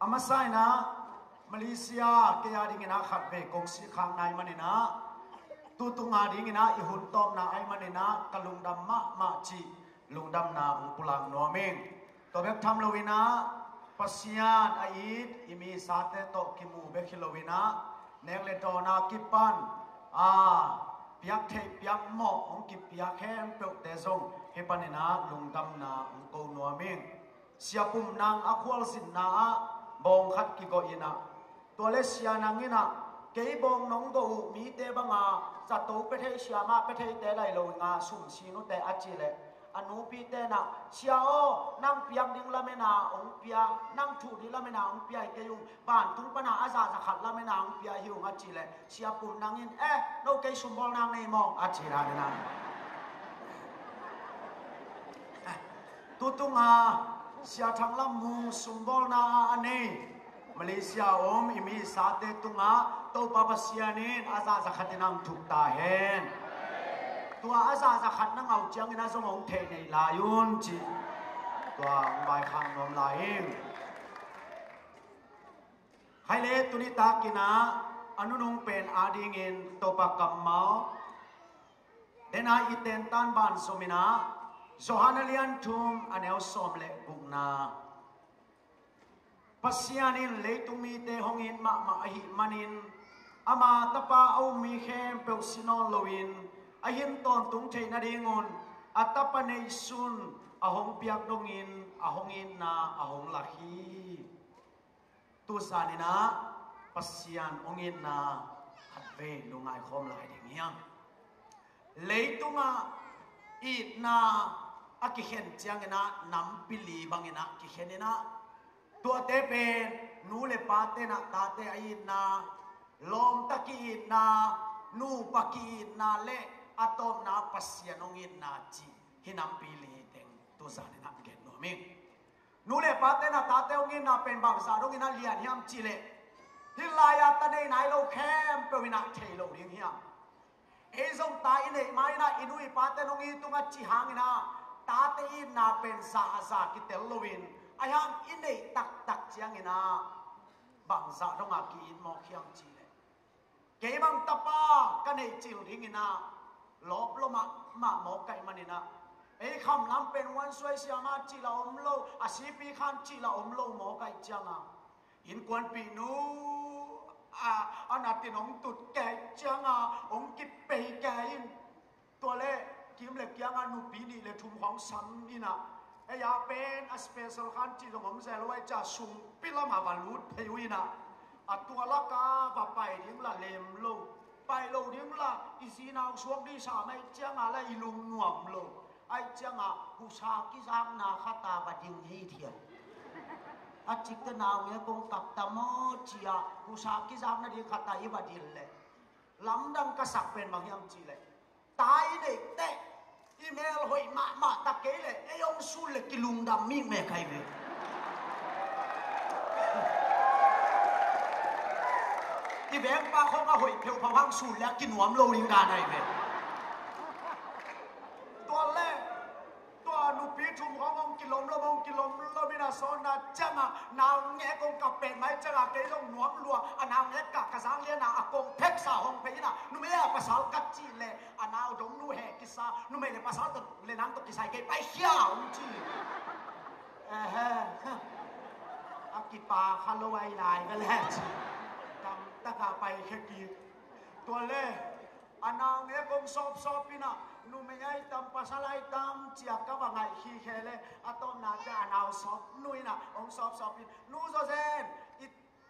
อามาไซนะมาเลเซียเกียดิงินะขัดเบกงสีข้างในมันนะตุตุงาดิงินะอิหุนตอมนาไอมันนะกลุงดำมะจีลุงดำนาอุปุลังนัวเมงตัวเบกทำโลวินะปัสยานไอดอิมีสาเตโตกิมูเบคิโลวินะเนกเลโตนากิปันเปียกเทเปียกหมอกองกิเปียกแห้งเปลวเตซงเฮปันนะลุงดำนาอุโกนัวเมงเสียปุ่มนางอควอลสินนาบองขัดกิโกอินะตัวเลเสียนางอินะเกี่ยบองน้องดูมีเตบังจัตุเปเทเสียมาเปเทเตไลโลงาสุ่มชีนุเตอจิเลอนุปีเตนะเสียโอนั่งเปียกดิ้งละเมนาองเปียนั่งถูดิละเมนาองเปียเกยุงบ้านทุ่งปนาอาซาจะขัดละเมนาองเปียหิวอจิเลเสียปุ่มนางอินโนเกยสุ่มบอลนางในมองอจิราเนนะตุตุงาเสียทั้งลำมูสุ่มบอลนาอันนี้มาเลเซียอิมีสาเตตุงาตัวปาปเสียนินอาซาจะขัดนังถูกตาเห็นตัวอาซาจะขัดนังเอาเจียงนะสมองเทในลายุนจีตัวใบข้างนมลายใครเล่ตุนิตากินะอนุนงเป็นอาดิงินตัวปากกัมมาเดนาอิเตนตันบานสมินะโซฮานาเลียนทุมอันเอลสอมเลบุกนาปัสยานินเลตุมีเตหงอินมาหิมันินอามาตปาเอามีเข้มเปลสินอลวินอาหินตอนตุงเทนาดิงุนอัตปะเนซุนอาหงเปียกดงอินอาหงอินนาอาหงลักฮีตุสานินะปัสยานองอินนาขัดเวลุงไอคอมลายเดียงยังเลตุงาอีดนาอากิเห็นเจียงนะน้ำปิลีบังนะกิเห็นนะตัวเตเป็นนูเลปาเตนะตาเตอีนาลมตะกีนานูปะกีนาเลอะตอมนาปัสยานงอินนาจีหินำปีลีเต็งตัวสารนักเกตโนมิงนูเลปาเตนะตาเตองอินนาเป็นบางสารงอินนาเลียนฮิมจีเลฮิลายาตะเนนายโลแคมเปวินาเทโลริงฮิมเอซงตาอินเอมาอินาอินุยปาเตนงอินตุงจีหางอินาตาเตอินนาเป็นซากิเตลโลวินอายังอินเดตักเจียงอินาบังซาต้องอากีอินมอเขียงจีเลยเกบังตาปากันเอจิลริงอินาลบลมาหมอไก่มันอินาคำนำเป็นวันสวยเสียมาจีละอมโลอาศิปีขันจีละอมโลหมอไก่เจียงอินกวนปีนูอันนั้นตินองตุดแก่เจียงองกิเปย์แก่อินตัวเล่กิมเล็กยังนูปีนี่เลยทุ่มของซ้ำอินะอยากเป็นอาสเปเซลขันจีตรงผมเซลไว้จะสุ่มปิลมาวันลุดเพยุยนะตัวละกาบไปดิ้งละเลมโลไปโลดิ้งละอีสีนาวช่วงที่สามไอ้เจ้าอะไรอีลุงหน่วมโลไอ้เจ้าผู้ชายกิจามนาคตาบดิ้งฮีเทียนอาจิกนาวเนี่ยคงกับตะโมจียผู้ชายกิจามนาดีคตาอีบดิ้งเลยลำดังกษัตริย์เป็นบางอย่างจีเลยตายเด็กเตะอีเมลหอยมาตะเกยเลยไอ้ยองสูเลกิลุงดำมิ่งแม่ใครเว้ยอีแบงปาเขาก็หอยเพียวพวังสูแล้วกินหัวมโลลิงกาได้เว้ยตัวแรกตัวนุปีชุมขององกิลมละมงกิลมละมินาโซนาจังนาวแงกงกับเป็นไหมจังเกยลงหัวมลัวนาวแงกกะสังเลียนาอากงเพ็กสาหงเพยนะนุเมียภาษากัจจีเลยนาวดงนูแหกิสานุเมียภาษาตเลนังตกิสายเกยไปเขี้ยวจีอากิปาคาโลไวลายกันแล้วจีกำตะกาไปแค่กีตัวเล่นาวแงกงสอบปีนะนูไม่ใช่ตำภาษาไล่ตำเจียกก็ว่าไงขี้แค่เลยอะตอมนาจะนาวสอบนุยนะองสอบปีนูโซเซน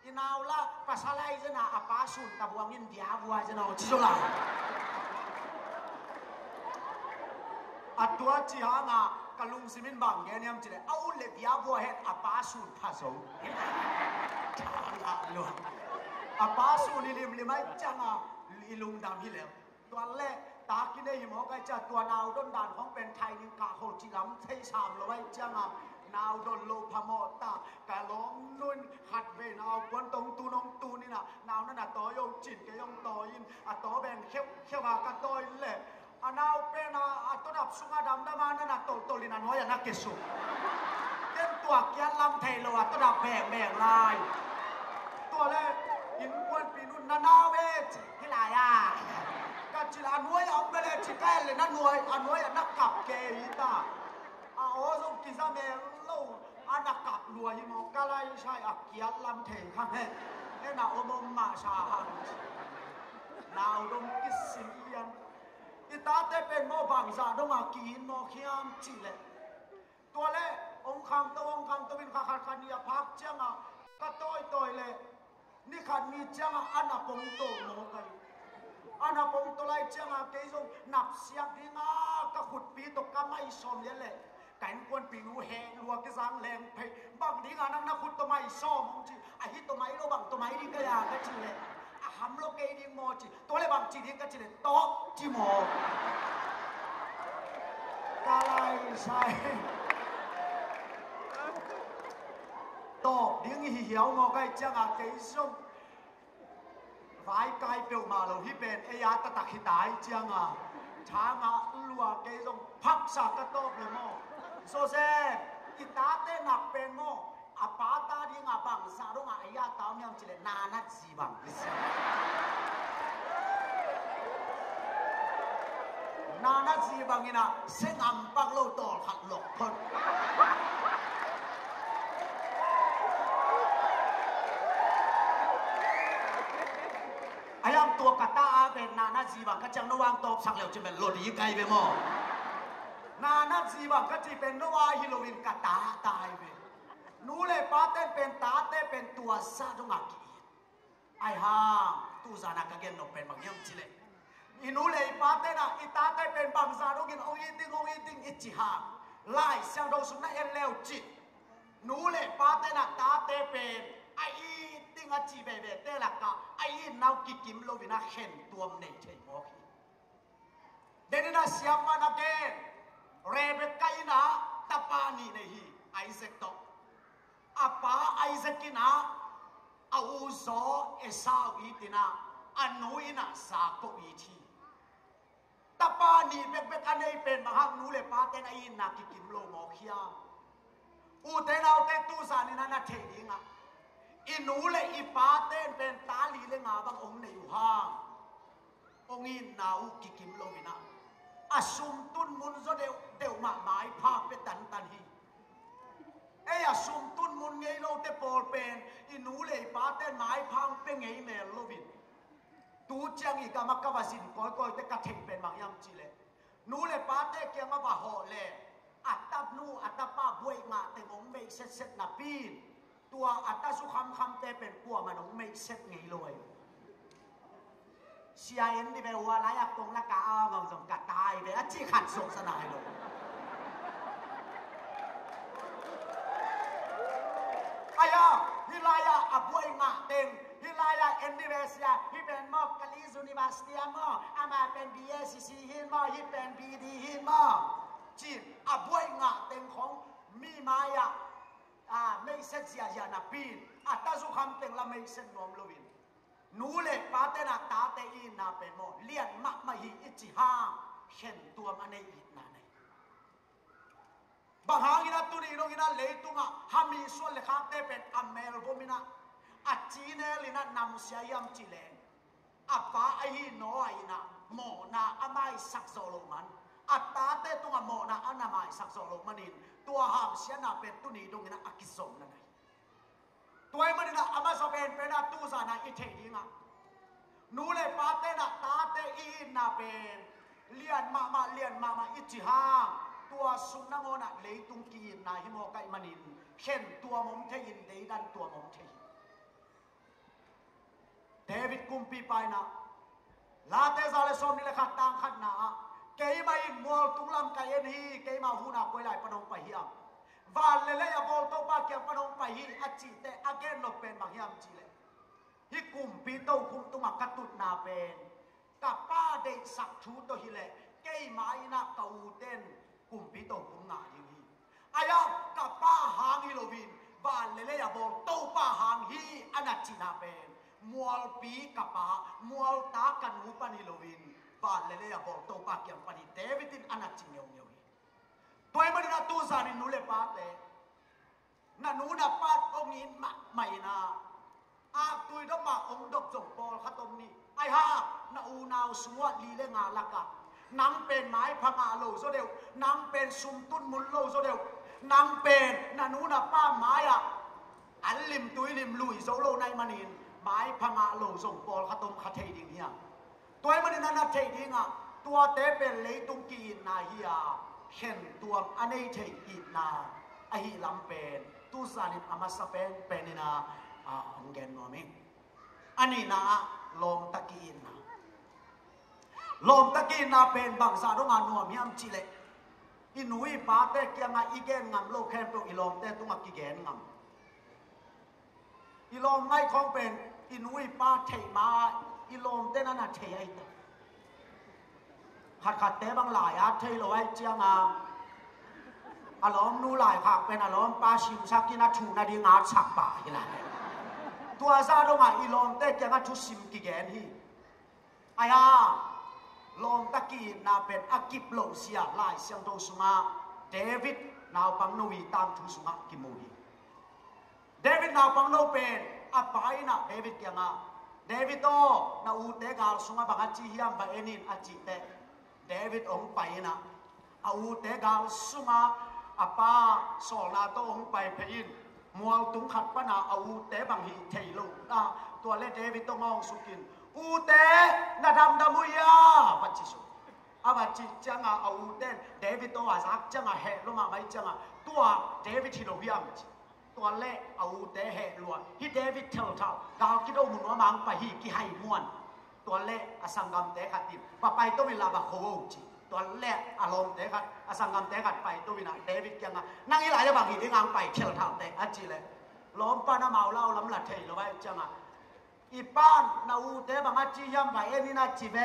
อินาวละภาษาไล่จะน่ะอาปาสุนตะบวงอินเดียบัวจะน่ะจิโซลาอัตัวจีฮางกะลุงซิมินบังเงี้ยเนี่ยมันจะเลยเอาเล็บยาบัวเฮ็ดอาปาสุนท่าโซ่ล้วนอาปาสุนลิมไม่จังลิลุงดำฮิเลวตัวแรกตากินได้ยินหมอไก่จะตัวนาวด้นด่านของเป็นไทยนิกาโหจิลำเทสามเลยจังนาวดนโลพมอตากะล้อมนุ่นหัดเวนาวกวนตรงตูนองตูนี่นะนาวนั่นน่ะต่อยงจิตแกยงต่อยินต่อแบนเขี้ยวมากระต่อยเละนาวเป็นตัวดับสุงาดำดามานั่นน่ะโตลินันน้อยนักเกสุ เต้นตัวเกียนลำเทโลตัวดับแบ่งลายตัวเล่อินควนปีนุ่นนานาเวจที่ไหนก็จิลาหน่วยเอาไปเลยจิแกเลยนั่นหน่วยอันหน่วยนักกับเกยิตาโอ้ส่งกิซาเมลโลอันนักกับรวยมองก็ไล่ใช่เกียนลำเทข้างเฮ้น่าอมมาชาฮันน่าดมกิสิเอียนอีตาเตเป็นโมบังซาดงอากินโมเขียมจิเลตัวเล่องค์คำตัววินขาขันยาพักเจ้าอ่ะก็ตัวเลยนี่ขันมีเจ้าอันนับปงโตโมกันอันนับปงตัวไรเจ้าเกยงนับเสียงดีงาก็ขุดปีตกก็ไม่สมยันเลยกันควรปีนูแหงรัวกิสังแรงเพย์บางดีงานังนักขุดตัวไม่สมจีไอ้ฮิตตัวไม่รู้บางตัวไม่ดีก็ยากก็จีเลยหำโลเกยดีโมจีตัวเลยบางจีดีก็จีเลยโตจีโมกาไลใช่ตอบดิ้งเหี่ยวงอไก่จังอาเกยส่งไฟไก่เปลวมาเราที่เป็นเอียตะตักหิตายจังอ่ะช้างอ่ะลัวเกยส่งพักสักกระตอบเลยโมโซเซอิตาเต้นับเป็นโมอาปาตาดิ้งอาบังสารงอ่ะเอียตามยังจิเลนานัดสีบังนานัดสีบังนี่นะเส้นอัมปักโลตอลขัดหลอกคนไอ้ยามตัวกตาเป็นนานาจีบังก็จังนวางตบสักเหลวจะเป็นโลดีไกลไปมั้งนานาจีบังก็จะเป็นนวาฮิโรวินกตาตายไปนู้เลยป้าเต้เป็นตาเต้เป็นตัวซาดงอากีไอ้ห่างตู้ซานักเกนนกเป็นบางอย่างจิเลอีนู้เลยป้าเต้น่ะอีตาเต้เป็นบางซาดกินองอีติงอิจิฮาไล่เสียงดงสุนัขเอลเลวจินู้เลยป้าเต้น่ะตาเต้เป็นไอ้ติงอาจีเบเบเตลักกะไอ้นาวกิกิมโลวินาเห็นตัวมันเฉยโมกีเดนน่าเสียมานักเกนเรเบคก้าอินาตาปานีเนฮีไอเซกโตอาปาไอเซกินาอาอูโซเอซาวีตินาอันนูอินาสาโกอีทีตาปานีเบคกันในเป็นมหานูเลปาเตนไอนากิกิมโลโมคียอูเตนเอาเตตูสานินานาเทดิงะอินูเลอีปาเต้นเป็นตาลีเลงาบางองในอยู่ห้างองอินนาอุกิกิมโลวินาอาซุมตุนมุนโซเดวมาหมายภาพเป็นตันฮีเอ้ยอาซุมตุนมุนไงโลเตปอลเป็นอินูเลอีปาเต้นหมายพังเป็นไงเมลโลวินตูจังอีกามักกวาสินก้อยเตกระเทงเป็นบางอย่างจีเลนูเลปาเต้เกี่ยมาบ่าห่อเลอัตตับนูอัตตาป้าบวยงาเตงองเมกเซ็ตนับปีนตัวอัตสุคำเตเป็นกัวมันองไม่เซ็ตไงเลยเชียนที่ไปหัวไหลอักตรงละกาเอาเงาสมกัดตายไปอัจฉริขัดสงสนายเลยอายาฮิลายาอับวยงาเต็งฮิลายาเอ็นดิเวสยาฮิเป็นมอกกาลิซูนิบาสเตียมออามาเป็น BSC ฮินมอฮิเป็น BD ฮินมอจีนอับวยงาเต็งของมีมายาไม่เสร็จเสียนาปีนอัตสุคำเต็งละไม่เสร็จนอมลวินนูเล็กปาเตนาตาเตอินาเป็นโมเลียนมักมาฮีอิจิฮาเห็นตัวมันในอินาในบางหางินาตุนีโนกินาเลตุงะฮามีส่วนเลขาเตเป็นอเมลโบมินาอัจจีเนลินานำเสียยามจิเลอัปปาไอฮีโนไอนาโมนาอาไมสักโซโลมันอัตตาเตตุงะโมนาอานาไมสักโซโลมันินตัวหามเสียนาเป็นตุนีดงนะอากิสมนั่นไงตัวไอ้มันนะอามาสเป็นเป็นตูซานาอิเทดิงะนูเลปาเตนะตาเตอินาเป็นเลียนมาอิจิฮาตัวสุนังโอนะเลยตุงกีนนาฮิโมไกมันินเข็นตัวมงเทยินเดดันตัวมงเทยินเดวิดกุมปีไปนะลาเตซาเลสอมนี่เลขัดตังขัดนาเกยมาอินมัวตุงลำไกเอ็นฮีเกยมาหูนาป่วยไหลปนองไปเฮียมวาเลเลยบอลโตปาเกียปนองไปฮีอัจจิเตอเกนนกเป็นบางเฮียมจีเลฮิกุมปีโตคุมตุมักกตุดนาเป็นกับป้าเด็กสักชูโตฮิเลเกยมาอินาเกาเต้นกุมปีโตคุมงาดิฮีอายะกับป้าหางฮิโลวินวาเลเลยบอลโตปาหางฮีอนัจจินาเป็นมัวปีกับป้ามัวตากันมูปันฮิโลวินบาลเลเลยบอลโตปากยังปนิเดวิดินอนัจจิเงียวตัวมันนะตูซานินูเลปาเต นันนูนับปัดองอินมาไม่นาอาตุยดมาองดกจงปอลขัดตรงนี้ไอ้ฮะนาอูนาวสวดลีเลงาลักะนังเป็นไม้พังอาโลโซเดียวนังเป็นซุมตุนมุลโลโซเดียวนังเป็นนันนูนับป้าไม้อะอันลิมตุยลิมลุยโซโลในมันินไม้พังอาโลจงปอลขัดตรงขัดเทดิงเฮียตัวมันนั่นนัดเทดิงอ่ะตัวเตเป็นเลยตุงกีนาเฮียเห็นตัวอันนี้เทอีนาไอฮิลำเป็นตุสานิอามาสเป็นนาองเกนโนมิอันนี้นะลมตะกีนะลมตะกีนะเป็นบางสารงานนัวมีอัมจิเลอินุยปาเตเกียงอีเกนงามโลกแคมเปอิลมเตตุงกิเกนงามอิลมไม่คงเป็นอินุยปาเทมาอิลมเตนันเทไอเตขัดเตบางหลายเทลอยเจียงอารมณ์นู่หลายผักเป็นอารมณ์ปาชิมชักกินาชูนาดีงาฉักป่าอีหละตัวซาโดมาอีลมเตเกียงชุสิมกิเกนฮีไอ้ฮะลมตะกี้นาเป็นอากิบโลเซียลายเซียงโตสุงาเดวิดนาวปังโนวีตามทุสุงากิโมฮีเดวิดนาวปังโนเป็นอาไปนะเดวิดเกียงเดวิดโตนาอูเตกาลสุงาบังอาจิฮิยามบะเอนินอาจิเตเดวิดองไปนะอูเตกาลสุงาอาป้าสอนาโตองไปเพยินมัวตุงขัดปนาอูเตบังฮีเทโลนะตัวเลเดวิดต้องมองสุกินอูเตนาดำดำมุยาปัจจิสุอาบัจจิจังอูเตเดวิดตัวสักจังเฮลมาไม่จังตัวเดวิดที่เราพยายามตัวเลอูเตเฮลัวฮีเดวิดเท่าดาวคิดเอามุนว่ามังไปฮีกี่ให้มวนตัวเลอสังกัมเตขัดติปไปต้องมีลาบะโคจิตัวเลอารมณ์เตขัดอสังกัมเตขัดไปตัววินาเดวิดยังนั่งอีหลายจะบางทีที่งานไปเท่าเตอจิเลยล้อมป้าน้ำเมาเล่าล้ำละเทลไว้จังอีป้านนาอูเตบังอาจิยามไปเอ็นี่นาจิเบ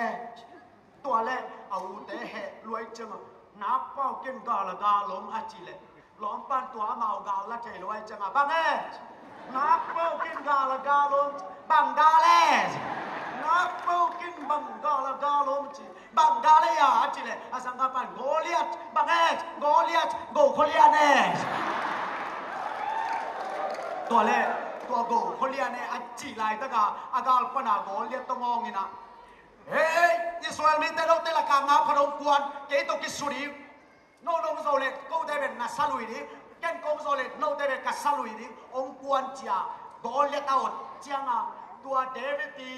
ตัวเลอาอูเตเฮรวยจังนับเป้ากินกาละกาล้มอาจิเลยล้อมป้านตัวเมากาละเทรวยจังบังนับเป้ากินกาละกาล้มบังกาเลนับเป้ากินบังกาละกาล้มจิบังกาเลยอาจิเลยอาสังกาปันโกเลียตบังโกเลียตโกโคเลียเน่ตัวเลตัวโกคนเรียนเนี่ยอัจฉริยะตะกาอากาลปนาโกเรียนต้องงงนี่นะเฮ้ยอิสราเอลมีแต่เราแต่ละกางาพนมกวนเกตุกิสุรีโนดงโซเลตก็ได้เป็นนัสลุยดีแกนกงโซเลตโนได้เป็นกัสลุยดีองกวนเจียโกเรียนเอาเจียงตัวเดวิดี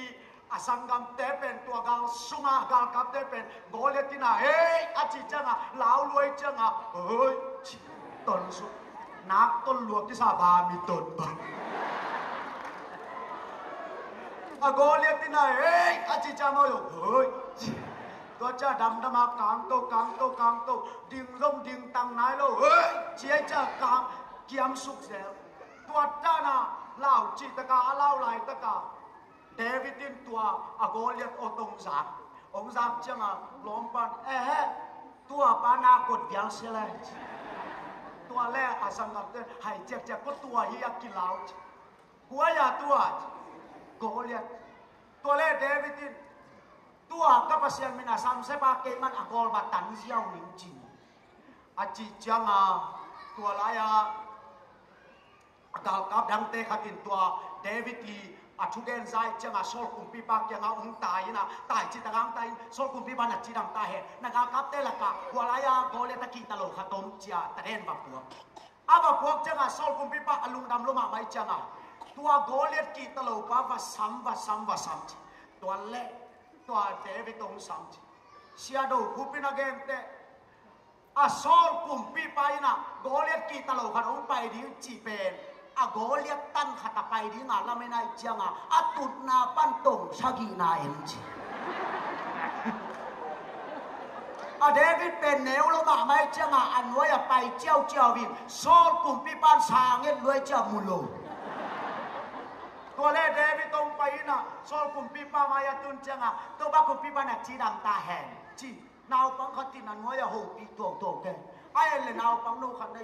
อสังกัมเตเป็นตัวกาลสุงากาลกับเตเป็นโกเรียนที่น่ะเฮ้ยอัจฉริยะลาวรวยจังเฮ้ยต้นสุนักต้นลวกที่ซาบามีต้นบ้างโกเลียติน่ะเฮ้ยอาจิจามอยเฮ้ยตัวจ้าดำดำมากางโตดิ่งร่มดิ่งตังนายโลเฮ้ยเจี๊ยจ้ากางเกียมสุกเสียตัวจ้าน่ะเล่าจิตกาเล่าลายตะกาเดวิดินตัวโกเลียตอตงซักองซักจังล้อมปันตัวปานากดยังเสียเลยตัวแรกสังกัดเต้ให้เจ็บก็ตัวเฮียกินเหล้าหัวยาตัวโกเลียตตัวเลเดวิดินตัวกับเสียงมินาซัมเซบาเกมันอกอลบัตันเซียวนิงจินอาจิจังตัวลายกาลกับดังเตขัดินตัวเดวิดีทุกเกนใจจังโซลคุมปีปากยังองตายนะตายจิตกังตายโซลคุมปีปานักจิตดังตายนักกับเตละกะหัวลายโกเลียตะกีตลกขตมเจียตะเรนบับพวกบับพวกจังโซลคุมปีปาอลุงดำลมาไม่จังตัวโกเลียตกีตลกว่าซ้ำตัวเล่ตัวเดวิดตรงซ้ำเสียดูคุปินาเกนเตโซลคุมปีปานะโกเลียตกีตลกขตมไปดิจีเป็นโกเลียตันขัดไปดีงาละไม่น่าจังตุดนาปันตงชากีนาเอ็นจีเดวิดเป็นแนวลมาไม่จังอันไว้ไปเจ้าวินโซลกลุ่มปีปานสางเงินรวยเจ้ามุโลตัวเล่เดวิดตรงไปนะโซลกลุ่มปีปามายตุนจังตัวบ้ากลุ่มปีปานักจีดำตาแหงจีนาวปังขัดที่นั่นไว้โหปีตัวแกไอ้เลยนาวปังโนขัดใน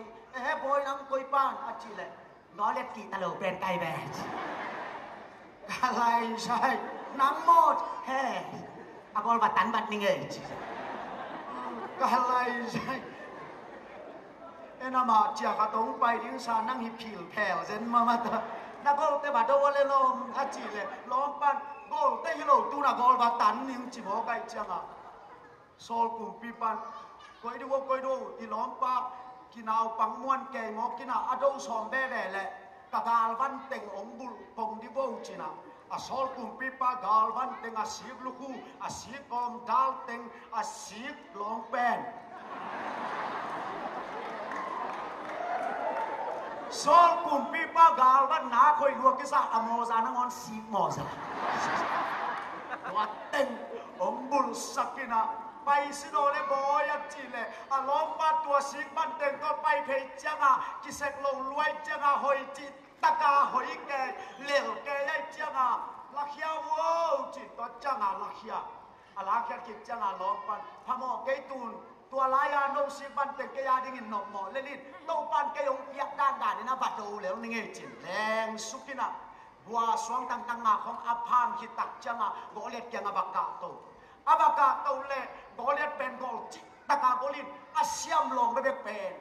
บอยนังกุยปานอาจีเลยโกเลียตกีตลกเป็นไก่แบดอะไรใช่น้ำหมดกอลบัตันบัดนี่ไงอะไรใช่ na ma chia ka tong pai ding sa nang hi phil phel zen ma ta na gol te ba do le lom a chi le lom pan gol te hi lo tu na gol ba tan ning chi mo kai chang a sol kum pi pan koi do i lom pa ki naw pang muan ke mo ki na ado som be ve le ka gal van teng ong bul pong di bo chi na a sol kum pi pa gal van teng a sik lu ku a sik kom dal teng a sik long pen sol kum pi pa gal van na khoi lu ki sa amo za na ngon sik mo za wa teng ong bul sakinaไปสิโนเลบอยจีเลอล้อมบ้านตัวสิงบ้านเต็งก็ไปเพจจังอ่ะกิเสกลงรวยจังอ่ะหอยจิตตะกาหอยแกเหลวแกยัยจังอ่ะลักยาวัวจิตตัวจังอ่ะลักยาลักยากิจังอ่ะล้อมบ้านพมอเกยตูนตัวลายาโนสิบ้านเต็งแกยาดิ่งหนอมหมอเลลินโตบ้านแกยงเปียกด้านนี่นะบัดดูแล้วนี่ไงจิตแรงสุกินะบัวสวงตังงาของอภามคิตักจังอ่ะโกเล็ดจังอ่ะบักกะโตอาบากาโตเลโกเลียเป็นโกลจิตากาโกลินอาเซียมลงไม่เป็น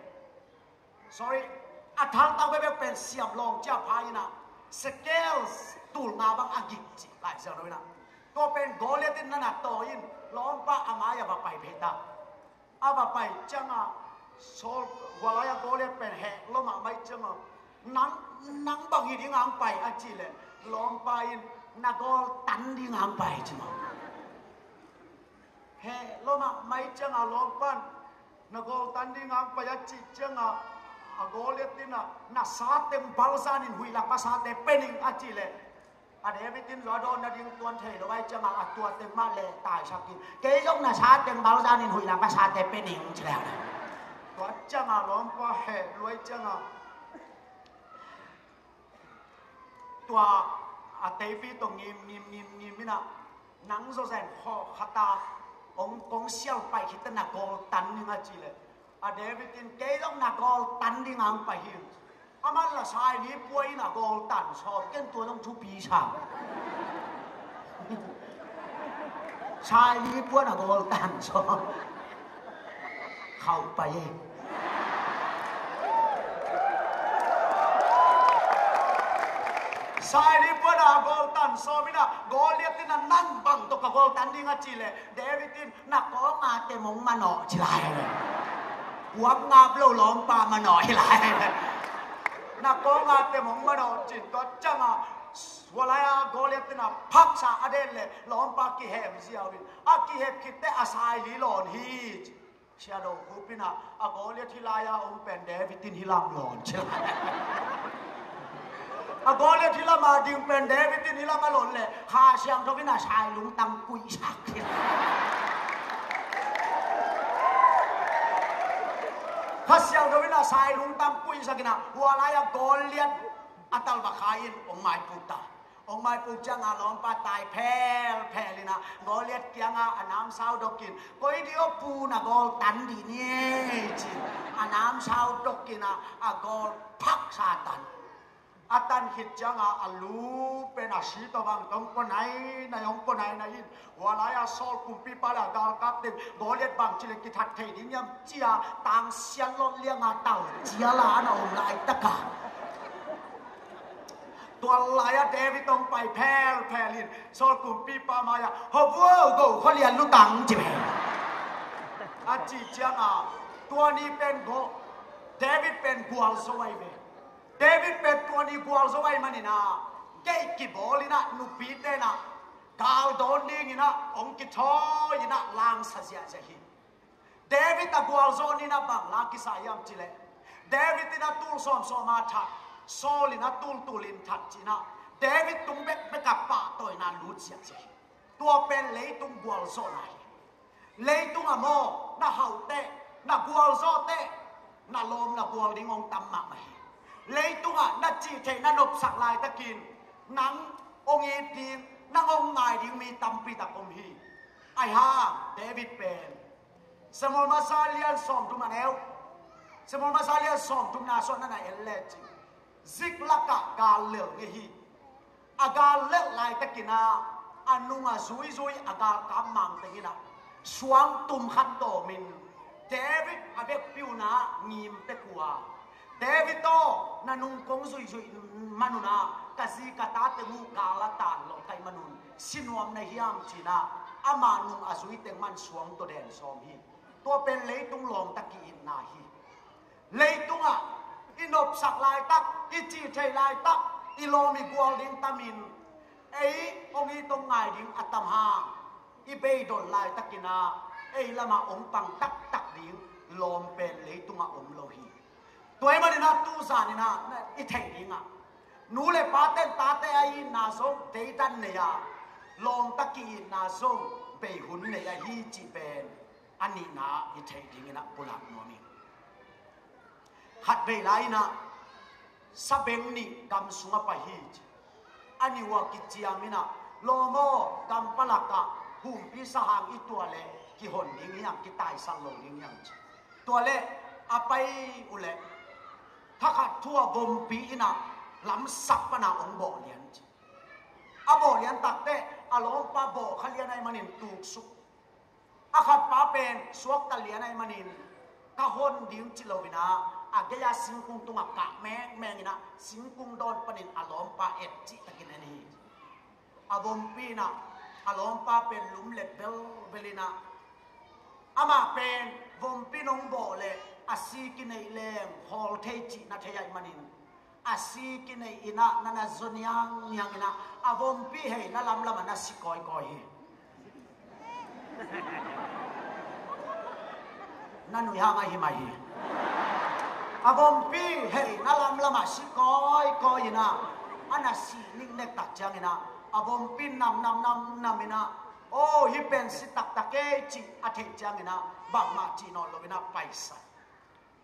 sorry อาทางตังไม่เป็นเซียมลงเจ้าพายนะสเกลตูลงาบังอากิจิหลายเสียงเลยนะก็เป็นโกเลียตินนั่นโตอินล้อมป้าอามายาบไปเพดาอาบไปจังอ่ะโซลวลายโกเลียเป็นแหกล้อมไม่จังอ่ะนังบังอีดิ่งอ่างไปอาจิเลล้อมไปนักโกลตันดิ่งอ่างไปจังอ่ะเฮ้ลมไม่จังอ่ะลมปันนักโกตันดิ้งอ่างไปยัดจิจังอ่ะโกเลียตินะน่าสาเต็มบาลซานินหุยลักภาษาเต็มเป็นอิงอาจิเลอันเอวิตินรอดอนนัดิ้งตัวเทลไว้จังอ่ะตัวเต็มมาเลยตายชักกินเกยงน่าสาเต็มบาลซานินหุยลักภาษาเต็มเป็นอิงใช่แล้วนะตัวจังอ่ะลมปันเฮ้รวยจังอ่ะตัวเทวีตรงนี้มินะนังโซเซนข้อขัตาองกงเชี่ยวไปคิดนักกอลตันนี่งาจีเลยเดวิดินเกยต้องนักกอลตันนี่งางไปหิวอามันละชายนี้ป่วยนักกอลตันชอบเก่งตัวต้องทุบปีชาชายนี้ป่วยนักกอลตันชอบเข้าไปชายนี้ป่วยนักกอลตันชอบไม่ได้กอลเลียตินันนั่งบังตัวกับกอลตันนี่งาจีเลยเดวิดินนักกอลมาเตมงมาหนอจีไรเลยหัวงาบเล่าล้อมปลามาหน่อยไรนักกอลมาเตมงมาหนอจิตก็จังอ่ะวลายกอลเลียตินันพักษาอเดนเลยล้อมปลากี่แหมเสียววินกี่แหมคิดแต่อาศัยลีหลอนฮีเชียโดคูปินะกอลเลียทิลายาองเป็นเดวิดินฮิลามหลอนใช่ไหมกอลเลียทิลามาดิงเป็นเดวิดินฮิลามาหลอนเลยหาเชียงทวินาชายลุงตังกุยชักข้าเสียงทวินาชายลุงตังกุยชักนะหัวลายกอลเลียนอัตลบะขายอินองไม้ปูตาองไม้ปูจังอาล้อมปลาตายแพ้เลยนะกอลเลียนเกียงอาน้ำเศร้าดอกกินก็อีเดียวปูนะกอลตันดีเนี่ยจิน้ำเศร้าดอกกินกอลพักซาตันอาตันคิดจังอาลูเป็นอาชีพตัวบางต้องคนไหนนายองคนไหนนายินว่าลายสอลกุมปีปาลากาลกับเด็กโกเลียดบางจิเลกิทัดเทดินยามเจียต่างเสียงล้นเลี้ยงเต่าเจียลานาองลายตะกาตัวลายเดวิดต้องไปแพ้ลินสอลกุมปีปามายาฮอบวัวกูเขาเรียนลูกตังจิเมอาจีจังตัวนี้เป็นโกเดวิดเป็นกัวลสวยเมเดวิดเป็นตัวนี้กัวลสวยมันนี่นะเก่กิบอลินะนุปีเตนะกาลโดนดิ้งนะองกิทอยนะลางสัจจะหิเดวิดตะกัวลโซนี่นะบังลางกิสายามจิเลเดวิดนะตูลสอมาทัดโซลินะตูลินทัดจินะเดวิดตุงเบกเบกับป่าตัวนั้นรู้จักสิตัวเป็นเลยตุงกัวลโซไหนเลยตุงอะโมนะเฮาเตนะกัวลโซเตนะลมนะกัวลดิ้งองตัมมาไหมเลยตัวนัดจีเทนันบสักลายตะกินนังองเอดีนังองไงดิ้งมีตัมปีตะกมฮีไอฮาเดวิดเป็นสมอลมาซาเลียนส่งทุกมันเอวสมอลมาซาเลียนส่งทุกนาส่วนนั้นเอลเลจิซิกลักกะกาเลือกฮีอากาเลือกลายตะกินาอันนุ่งซุยอากากำมังตะกินาสวงตุ่มขัดโตมินเดวิดอาเบกปิวนา ngim te kuwa Davido nanung kong zui zui manuna kasi kata te mu kala tan lo kai manun sinuam na hiam china ama nung azui te man suang to den som hi to pen leitung lom taki in na hi leitunga inop sak lai tak ichi thei lai tak ilomi gwal ding tamin ei ongi tong ngai ding atam ha i be don lai takina ei lama ong pang tak tak ding lom pen leitunga om lo hi toy manina tu zanina i thei dinga nu le paten tate ai na so dei tan ne ya lom taki na so be hun ne ya hi chi pen ani na i thei dingina pulak no mi hat be lai na sabeng ni kam sunga pa hi ani wa ki chiamina lomo kam palaka hum pi sahang i tuale ki hon ding yang ki tai san lo ding yang tuale apai ule thakhat thua bom pi ina lam sak pana ong bo lian abo lian tak te alom pa bo khalian ai manin tuk su akhat pa pen suak ta lian ai manin ka hon ding chilowina agaya singkung tunga ka mengina singkung don panin alom pa et chi takin ani abom pina alom pa pen lum le bel belina ama pen vom pinong bo le asi kinai lem hol thei chi na thei manin asi kinai ina nana zonyang yang ina avom pi hei na lam lam na sikoi koi nanu ya mai mai avom pi hei na lam lam sikoi koi ina ana si ning nek tak jang ina avom pi nam ina oh hi pen si tak tak ke chi a thei jang ina bang ma chi no lo ina paisa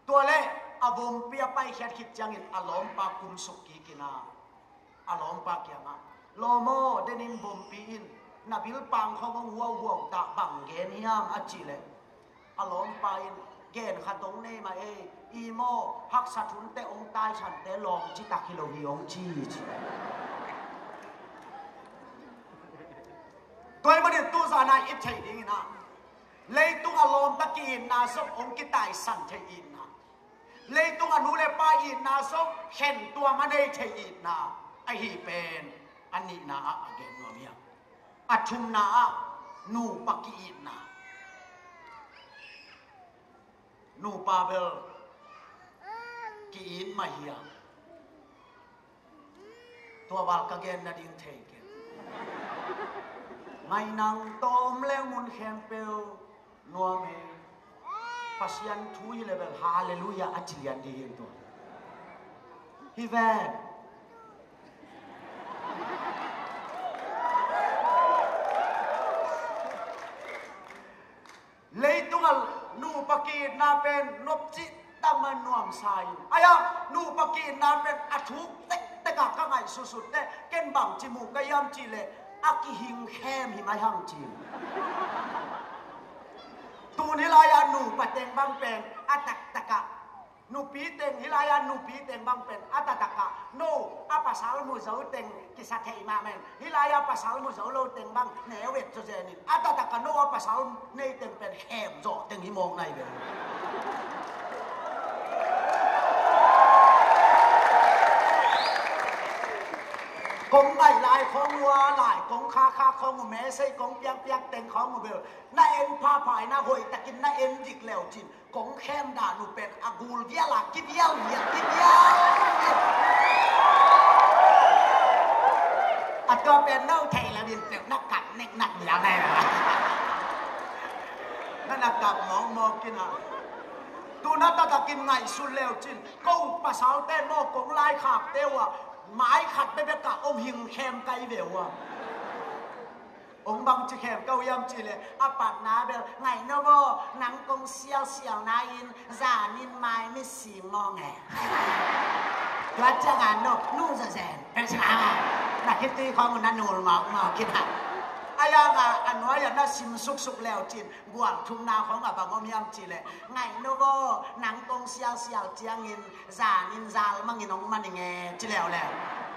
ตัวเล่อวมเปียไปแค่คิดจังอินอารมณ์ปากุมสุกีกินาอารมณ์ปาเกียงะโลโมเดนินบมปีอินนับบิลปังเขาก็หัวตาบังเกนิยามอจิเลอารมณ์ปาอินเกนขัดตรงนี้มาอีโมฮักสัตุนเตองตายฉันเตลองจิตากิโลฮิองจีตัวมันเนี่ยตู้สานาอิทธิดิงนะเลยตู้อารมณ์ตะกี้นาสมองกิตายสันเทอินเลยตุงอนุเลปาอินนาซกเข็นตัวมาได้เทอินนาไอฮีเป็นอันนี้นาอเกนโนเมียอัชุมนานูปักอินนานูปาเบลกีอินมาเฮียตัวบาลกเกนนาดิงเทเกนไม่นังตอมแล้วมุนแขมเปลนัวเมPasian tui level haleluya ajilian di itu. Hiven. Leitungal nu pakit na pen nopci taman nuam sai. Ayah nu pakit na pen atuk tek teka kangai susut te ken bang cimu kayam cile aki hing hem himayang cil.ตูนิลายานูปะเต็งบางเป็นอัตตะกะนูปีเต็งนิลายานูปีเต็งบางเป็นอัตตะกะโนอาภาษามุเซาเต็งกิสัตเทมาเมนนิลายาภาษามุเซาโลเต็งบางเนเวทเจนินอัตตะกะโนอาภาษาเนเต็งเป็นแหมจ่อเต็งหิมองในเวกงใบลายของวัวลายกงคาของแม่ใส่กงเปียกเต็งของเบลน่าเอ็นพาผายน่าหอยตะกินน่าเอ็นจิกแล้วจินกงแคมด่าหนูเป็นอากูลเดียหลักกินเยี่ยวเหยียดกินเยี่ยวอัดก็เป็นเน่าไทยแล้วดินเปลือกนักกัดเน็กหนักอย่างไรล่ะนั่นนักกับมองกินอ่ะตูนัตตะกินไงสุดแล้วจินก็อุปสาวเต้นโมกงลายขาบเต้วอ่ะไม้ขัดไปแบบกะอมหิงแคมไกเบลว่ะองบังจะแคมเก้ายำจีเลยอาปากน้าเบลไงเนาะบ่หนังกงเสียวนายอินจานินไม้ไม่สีงอแงวัดจะงานเนาะนู่นแสนเป็นช้านักคิดตีของมันนั่นนูนมาคิดหะอายากะอันน้อยอย่างน่าซิมสุกแล้วจีนกวางทุ่งนาของอาบังอมยำจีเลยไงเนาะบ่หนังกงเสียวเจียงอินจานินจาลมังอินองมันยังไงจีแล้ว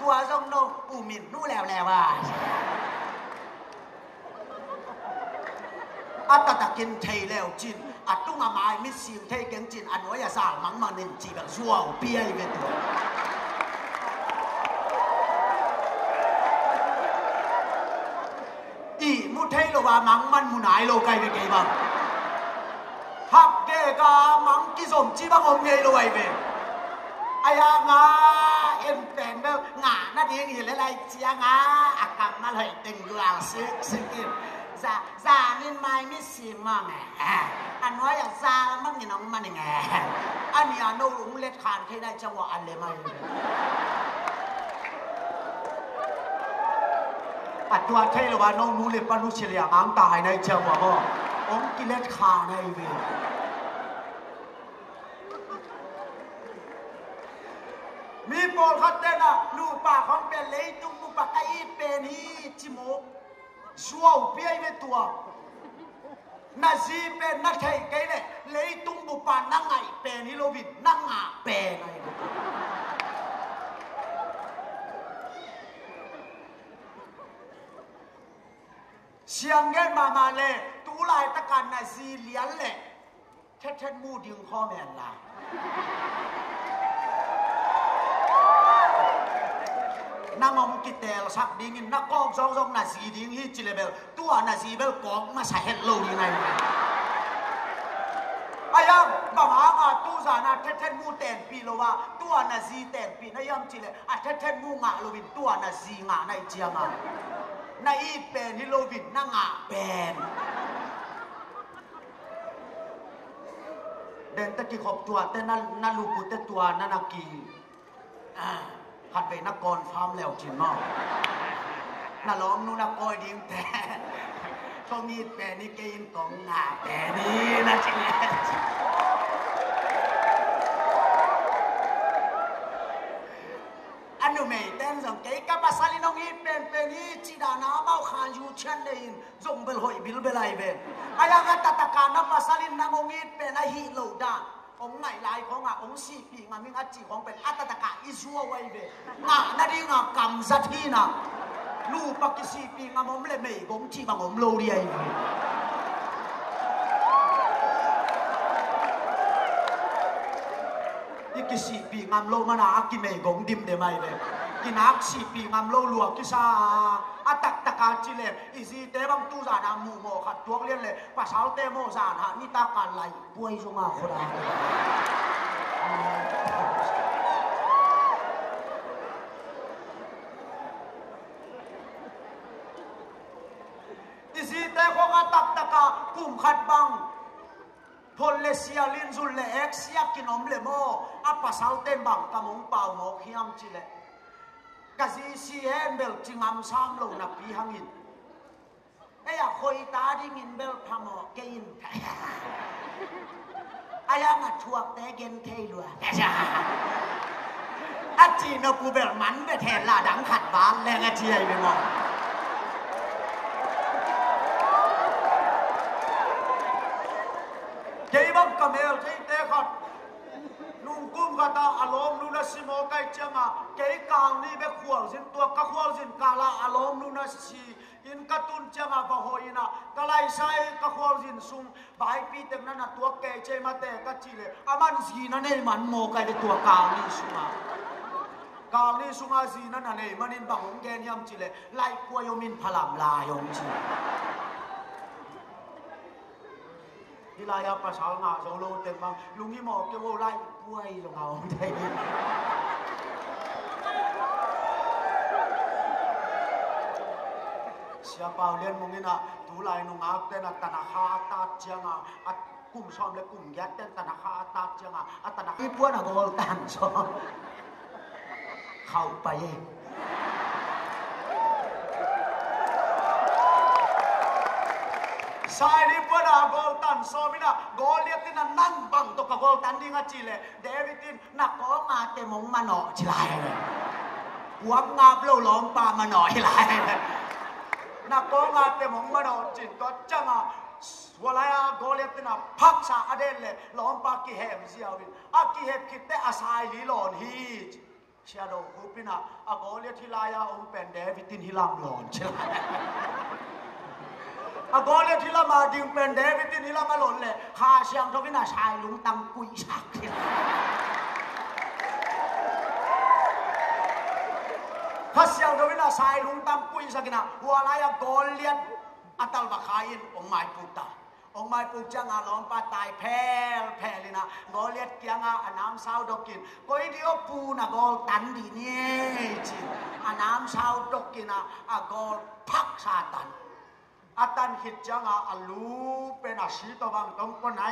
ตัวทรงโนอูมินนู่แล้วว่าอัตตะกินเทแล้วจินอัตตุงอาไม้มิสิงเทเก่งจิน in an oya sa mang manin chi bang suaw piai ve tu i mu thei lo wa mang man mu nai lo kai ve ke bang hak ke ka mang ki som chi bang om nge lo ai ve aya nga em pen bel nga na ding hi le lai chia nga akam na lai ting luang se ke za min mai mi si ma nge an wa ya za mang ni nong man nge an ya no lung let khan thei dai chawa an le maiอัดตัวเทลว่าน้องนู้นเลยปนุเฉลียงางตายในเจ้าว่าบ่องกิเลสขาในเวมีโปรคัดเตนะลูปากของเป็นเลยตุ้งมุปะไก่เป็นฮีจิโมชัวเปียเวตัวนาซีเป็นนักไทยไก่เลยตุ้งมุปะนั่งไงเป็นฮิโลวินนั่งหาเป็นไงเชียงเงินมาเลยตู้ลายตะการนาซีเลียนเลยเท็ดมูดึงข้อแม่นละนางอมกิเตลสักดิ้งนักกองซองนาซีดิ้งฮิจิเลเบลตัวนาซีเบลกองมาใส่เฮลโลยังไงอายังบางอาตู้สานาเท็ดมูเต็นปีโลว่าตัวนาซีเต็นปีนายำจิเลเท็ดมูงาโลวินตัวนาซีงาในเจียงาในอีเป็นฮิโลวินนั่งอ่ะเป็นเดินตะกี้ขอบตัวแต่นั่นลูกปุตตตัวนั่นนักกีขัดไปนักกรฟาร์มแล้วจินมั้งน่าล้อมนู่นนักกอยดิ้งแต่เขามีเป็นนี่เกยินกองหน้าเป็นนี่นะจิอันนู้นไม่เต้นสองเก๋กับภาษาลินองอีเป็นนี่จีดานาเมาขานยูเชนเดินจงเบลหอยบิลเบลไอเบนอายังกันตัดการนับภาษาลินนางองอีเป็นไอฮิโลดาองไหนลายขององสีปีงามิงอัจจีของเป็นอัตตะกาอิซัวไว้เบงานาดีงากำสัตทีนะลูกปักสีปีงามอมเลเมย์กงจีบังอมโลเรียอีกสีปีงามโลมานากิเมย์กงดิมเดไม่เลยกินักสีปีงามโลลัวกิซาอัตตะกาจิเลอีซีเตบังตูจานามูโมขัดตัวเลี้ยนเลยภาษาเตโมจานานิตาการไล่ป่วยจงอาคนละอีซีเตของอัตตะกากุ่มขัดบังพลเลเซียลินซุลเลเอ็กซ์ยากินอมเลโมอัปภาษาเตบังกำมงเป่าหมอกเฮียมจิเลกะซีซีเฮนเบลจิงามซ้ำลงนับปีหังอินเอ้ยคอยตาดิ้งอินเบลพามอเกอินอายังมาชวกแต่เกนเทลัวอาจีนกูเบลมันไปแทนลาดังขัดบ้านแรงอาจีไอไปมองเกย์บังกะเมลที่เตะขัดนุ่งกุ้มกะตาอารมณ์นูนัสิโมไกเจียงอ่ะเกย์กลางนี่เบขวลสินตัวกะขวลสินกาลาอารมณ์นูนัสิอินกะตุนเจียงอ่ะพะโหยนะกะไลไซกะขวลสินซุงบายปีเต็มนั้นน่ะตัวเกย์เจมาเตะกะจิเลอามันสีนั่นเองมันโมไกเดตัวกลางนี่ซุงอ่ะกลางนี่ซุงอ่ะสีนั่นน่ะเองมันอินบังหงแกนยำจิเลไลปัวยมินพลัมลายงจิที่ลายภาษาหน้าโซโลเต็มบังลุงนี่หมอกเกี่ยวไล่ป่วยลงเอาได้ดิเสียเปล่าเรียนมึงนี่นะตูลายนุ่งอาเต้นตนาคาตาเจียงอ่ะกลุ่มซ้อมและกลุ่มยัดเต้นตนาคาตาเจียงอ่ะตนาคาป่วยนะโกลตันซ้อมเข้าไปสายนี้พวกเราโกลตันโซมินะโกลเลียตินันนั่งบังตัวกับโกลตันดิ้งจิเลเดวิดินนักโกงาเตมงมาหน่อจิไลหัวงาเปล่าล้อมปลามาหน่อจิไลนักโกงาเตมงมาหน่อจิตก็จังอ่ะวัวไลอาโกลเลียตินัพักษาอเดนเลยล้อมปลากิเฮมเสียวินอากิเฮมคิดแต่อาศัยลีหลอนฮีเชียโดคูปินะอาโกลเลียทิลายาองเป็นเดวิดินฮิลามหลอนจิไล กอเลียที่ละมาดิ่งเป็นเดวิดที่นี่ละมาหล่นเลยข้าเชียงทวินาชายลุงตังกุยชักข้าเชียงทวินาชายลุงตังกุยชักนะหัวลายกอเลียอัตลบักขายินองไม้ปุตตาองไม้ปุจังอาล้อมปาตายแพ้เลยนะกอเลียเกียงอาน้ำเช้าดอกกินก็อีเดียวปูนะกอลตันดีเนี่ยจีอาน้ำเช้าดอกกินกอลพักซาตันอาตันหิดจังอาลูเป็นอาชีตบังต้องคนไหน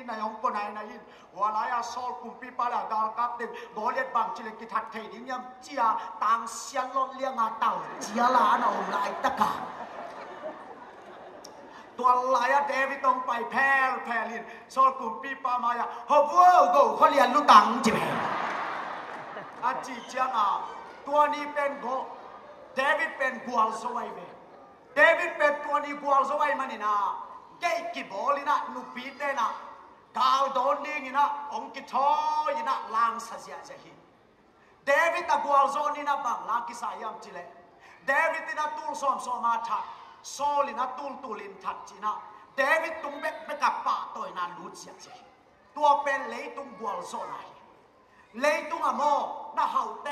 นายองคนไหนนายินว่าลายสอลกุมปีปาลากาลกับเด็กกอเลียบังจิเลกิทัดเทดิ้งยำเจียต่างเสียงล้อเลี้ยงเต่าเจียลานาองลายตะกาตัวลายเดวิดต้องไปแพ้ลินสอลกุมปีปามายาฮอบวัวกูเขาเรียนรู้ตังจิเบอาจีจังตัวนี้เป็นโกเดวิดเป็นกัวลสวยเบเดวิดเป็นตัวนี้กัวลสวยมันนี่นะเกย์กิบอลินะนุปีเตนะกาวโดนดิ้งนะองกิทอยนะลางสัจจะฮีเดวิดตะกัวลโซนี่นะบังลางกิสายามจิเลเดวิดนะตูลสอมสอมาทักโซลินะตูลินทัดจีนะเดวิดตุงเบกกับป่าตัวนั้นรู้จักจีตัวเป็นเลยตุงกัวลโซนะเลยตุงอะโมนะเฮาเต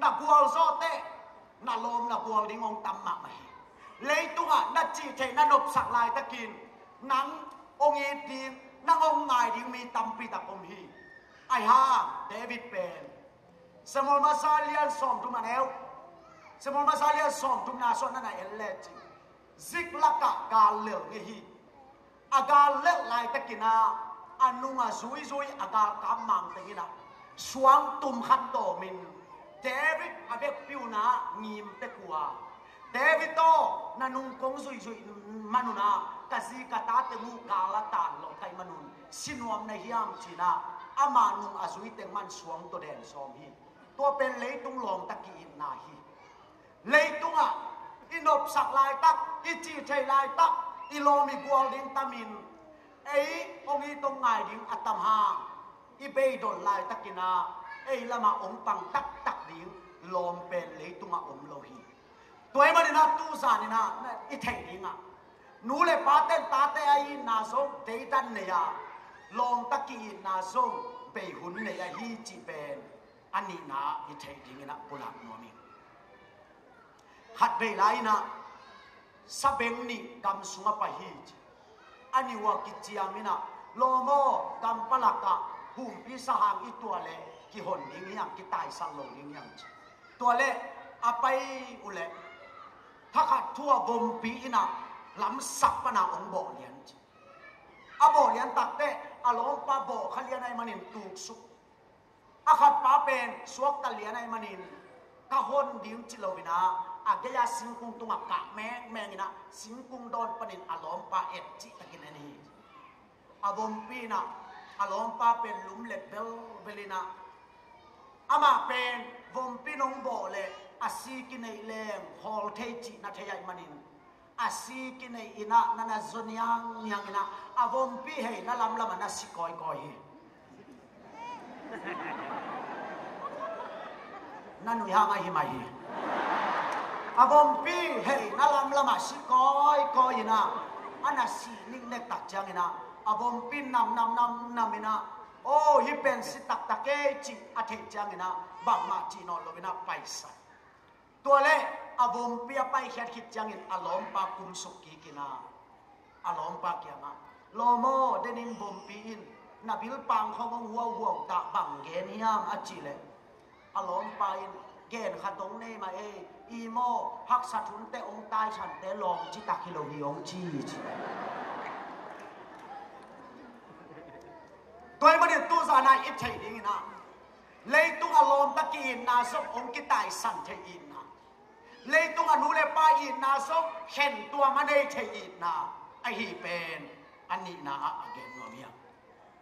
นะกัวลโซเตนะลมนะกัวลดิ้งองตัมมะไม่เลยตุงอะนะจีเทนะนบสักลายตะกินนังองเอดีนังองไงดิ้งมีตัมปีตะกมฮีไอฮาเดวิดเป็นสมุนมาซาเลียนส่งทุกมาแล้วสมุนมาซาเลียนส่งทุกนาส่วนนั้นเอลเลจิซิกลักกาเลงฮีอากาเลลายตะกินาอันนุ่งซุยอากากำมังตะกินาสวงตุมขัดโตมินเดวิดอาเบกปิวนางีมเตกัวเดวิดโตนันุ่งกงซุยมานุนากะซีกะตาเตงูกาลตานโลไทมานุนสินวมในฮิามจีนาอามานุงอาซุยเตมันสวงตัวแดนซอมฮีตัวเป็นเลยตุงลองตะกีนนาฮีเลยตุงอินบสักลายตักอิจีเทลายตักอิโลมีกัวลิงตามินองอีตรงไงดิงอัตมหาอิเบยดลลายตักินาละมาองปังตักดิงลมเป็นเลยตุงอมโลหีตัวมันนี่นะตูสานี่นะอิเทดิงนูเลปาเตนตาเตไอนาซงเตตันเนียลมตะกีนาซงเปหุนเนียฮีจีเป็นอันนี้นะอิเทดิงนะปุลักโนมิหัดเบลายนะสเบงนี่กำสุงปะฮีจอันนี้ว่ากิจยามินะโลโมกำปลักะหุ่มพิสหางอีตัวเล่กิหนนิ่งยังกิตายสังลงนิ่งยังตัวเล่อาไปอุเล่ถ้าขัดทั่วบมปีนะล้ำสักปนาองบ่เลียนบ่เลียนตักเตะอารมณ์ปาบ่ขเลียนในมันินตูกสุกขัดปาเป็นสวกตะเลียนในมันินกะหนดิ้งจิโลวินาอากยาสิงคุงตุงกะแมงนะสิงคุงโดนปนินอารมณ์ปาเอ็ดจิตะกินนี่อบมปีนะอารมณ์ปาเป็นลุมเล็ดเบลินะอามาเป็นวมปีนงโบเลอาซีกินในแรงฮอลเทจินาเทียมันินอาซีกินในอินะนันซอนยังอินะอบมปีเฮนัลำมันสิกอยนั่นวิหางไอหิมาฮีอบมปีเฮนัลำมาสิกอยนะอันนั้นสินิ่งเล็กตักจังนะอบมปีนำนะโอ้ฮิเป็นสิตักเกจิอาเทจังนะบางมาจีนอลโลวินะไปสัตัวเล่อบมปีไปแค่คิดจังอารมณ์ปาคุมสุกีกินะอารมณ์ปาเกียนะโลโมเดนินบมปีอินนับิลปังเขาหัวตาบังเกนิยามอาจิเลอารมณ์ปาอินเกณฑ์ขัดตรงนี้มาอีโมฮักสัตุนเตองตายฉันเตลองจิตากิโลฮิองจีตัวมันเนี่ยตู้สานาอิทเทดิงนะเลยตู้อารมณ์ตะกี้นาซกองกิตายสันเทอินนะเลยตู้อนุเลปาอินนาซกเข็นตัวมันได้เทอินนะไอฮีเป็นอันนี้นะอาเกนโนเมีย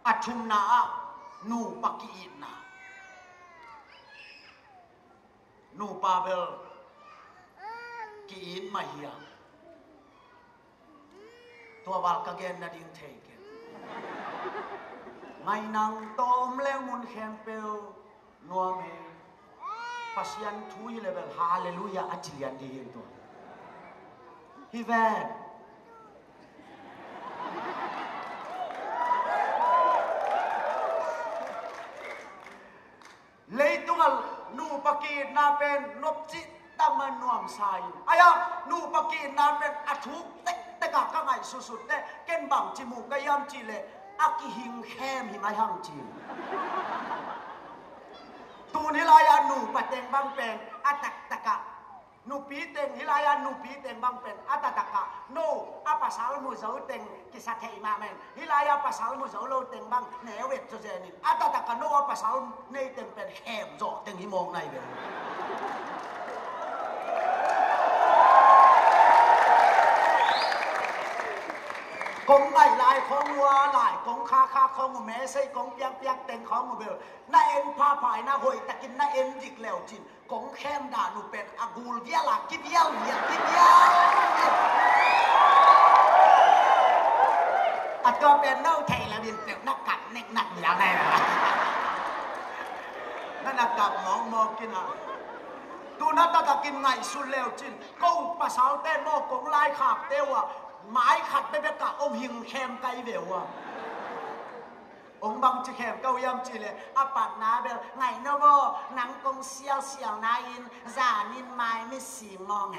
อัชุมนานูปะกีอินนะนูปาเบลกีอินมาเฮียตัวบาลกเกนนาดิงเทเกนไม่นังตอมแล้วมุนแขมเปลนัวเมปัสยันทุยเลเวลฮาเลลูยาอัจฉริยะดีตัวฮิเวน นูปกีนาเป็นนบจิตตามนวมสายอายะนูปกีนาเป็นอัทุกเตกะก็ไงสุดๆเตเก่นบังจิมูกยามจีเลอากิหิงแคมหิมาหังจีตูนิลายานูปะเต็งบังเป็นอัตตะกะนูปีเต็งนิลายานูปีเต็งบังเป็นอัตตะกะโนอาภาษามุโซเต็งกิสัตเทมาเมนนิลายาภาษามุโซโลเต็งบังเนเวตโจเจนิอัตตะกะโนอาภาษาเนเต็งเป็นแคมโจเต็งหิมองในเวกงไหลลายของวัวหลายกงคาของแม่ใส่กงเปียกเต็งของเบลน่าเอ็นพาผายน่าหอยตะกินน่าเอ็นจิกแล้วจินกงแคมด่าหนูเป็นอากูลเดียละกิบเยี่ยวเยี่ยกิบเยี่ยวอัดก็เป็นเน่าไทยแล้วดินเจ็บนักกัดเน็กหนักอย่างไรล่ะนั่นนักกับมองกินอ่ะดูนัดตะกินไงสุดแล้วจินกูภาษาเต้นโมกงลายขาบเต้วอ่ะหมายขัดไปเป็นกะอมหิงแคมไกเบลว่ะองบังจะแคมเก้ายำจีเลยอาปัดนาเบลไงเนาะบ่นังกงเสียวนาอินจานินไม้ไม่สีมองไง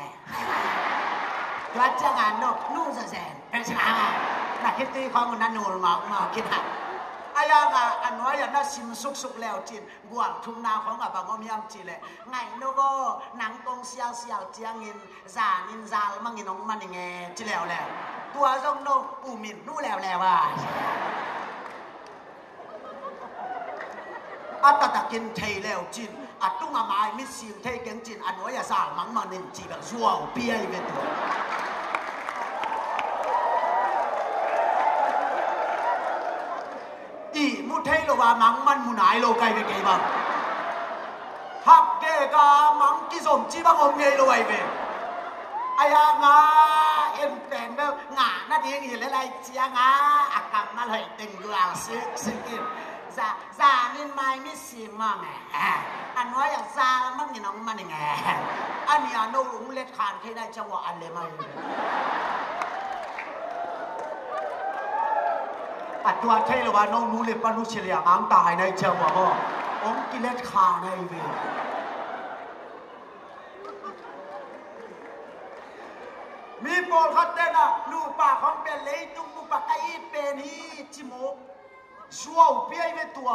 วัดจะงานเนาะนู่นจะแสนเป็นชนะนักคิดตีของมันนั่นนูมาคิดหะอายากะอันว่าอย่างน่าซิมสุกแล้วจีนกวางทุ่งนาของอาบังอมยำจีเลยไงเนาะบ่นังกงเสียวเจียงอินจานินจาลมังอินองมันยังไงจีแล้วตัวจงโนอูมินนู่แล้วว่าอัตตะกินเทแล้วจินอัตตุงอาไม้มิสิมเทเก่งจินอันว่าอย่าสาวมังนินจีแบบชัวเปียอีเวนต์อีมุเทโลว่ามังมันมุนายโลไกไปเกบังฮักเกกามังกิสมจีบังอมเงยโลไอเวอายางาเอ็มเป็นเบลงาหน้าดีอีอะไรเจียงาอากังมาเลยตึงกลางซึกินจานินไม้ไม่สีมั่งอันว่าอย่างจามั่งนี่น้องมันยังไงอันนี้อันนู้นเล็ดขานที่ได้จังหวะอันเลยมั้ยอันตัวเทลว่าน้องนู้นเล็ดปนุเฉลียงอังตายในจังหวะบ่องกิเล็ดขานในเวมีโปรคัตเตนะลูป่าของเป็นเลยตุงมุปะไกเป็นฮีจิโมชัวเปียไม่ตัว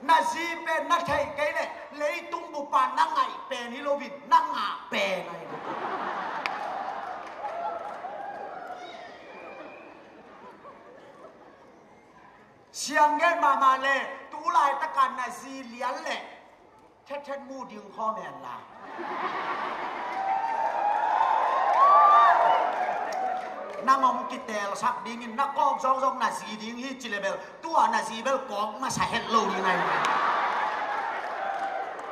นาซีเป็นนักไทยไกเลยเลยตุงมุปะนั่งไงเป็นฮิโลวินนั่งหาเป็นไงเสียงเงินมาเลยตูลายตะการนาซีเลี้ยนเลยเท็ดมูดึงข้อแม่ละนั่งมองกิเตลสักดิ้งนักกองซองนาซีดิ้งฮิจิเลเบลตัวนาซีเบลกองมาใส่เฮลโลยังไง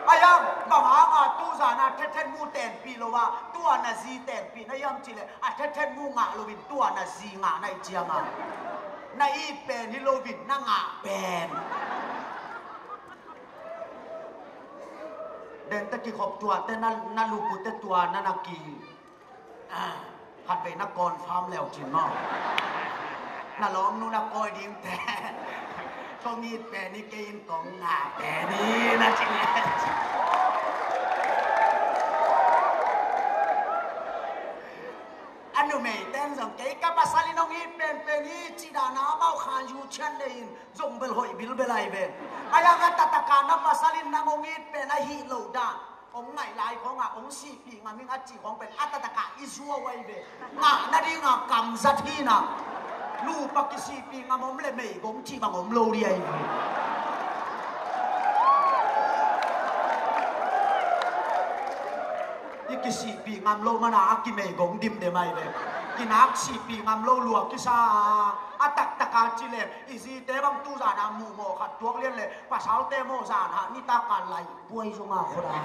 อายังบางหางตู้จานาเท็ดมูเต็นปีโลว่าตัวนาซีเต็นปีนายำจิเลเท็ดมูงาโลวินตัวนาซีงาในเจียงในเป็นฮิโลวินนั่งเป็นเดินตะกี้ขอบตัวแต่นั่นลูกปุตแต่ตัวนั่นนักกีหัดไปนักกรฟาร์มแล้วจินมั่งน่าล้อมนู่นนักกอยดิ้งแต่ก็มีแปรนี่เกณฑ์ของหน้าแปรนี่นะจินอันนู้นไม่เต้นสองเก๋กับภาษาลินองอีเป็นนี่จีดานาเมาขานยูเชนเลยจงเบลหอยบิลเบลไอเบนอายางตัดตะการนับภาษาลินนางองอีเป็นไอฮิโลดาองค์ไหนลายขององค์สี่ปีงามิงอาจีของเป็นอัตตะกะอิซัวไว้เบงานาดีงากำสัตทีนะลูกปักสี่ปีงามอมเลเมย์ของที่บางอมโลเรียอีกสี่ปีงามโลมานากิเมย์ของดิมเดไม่เลยกินักสี่ปีงามโลลัวกิซาอัตตะกะจิเลอีซีเตบังตูจานามูโมขัดตัวเลี้ยนเลยภาษาเตโมจานานิตาการไล่ป่วยสมาคนละ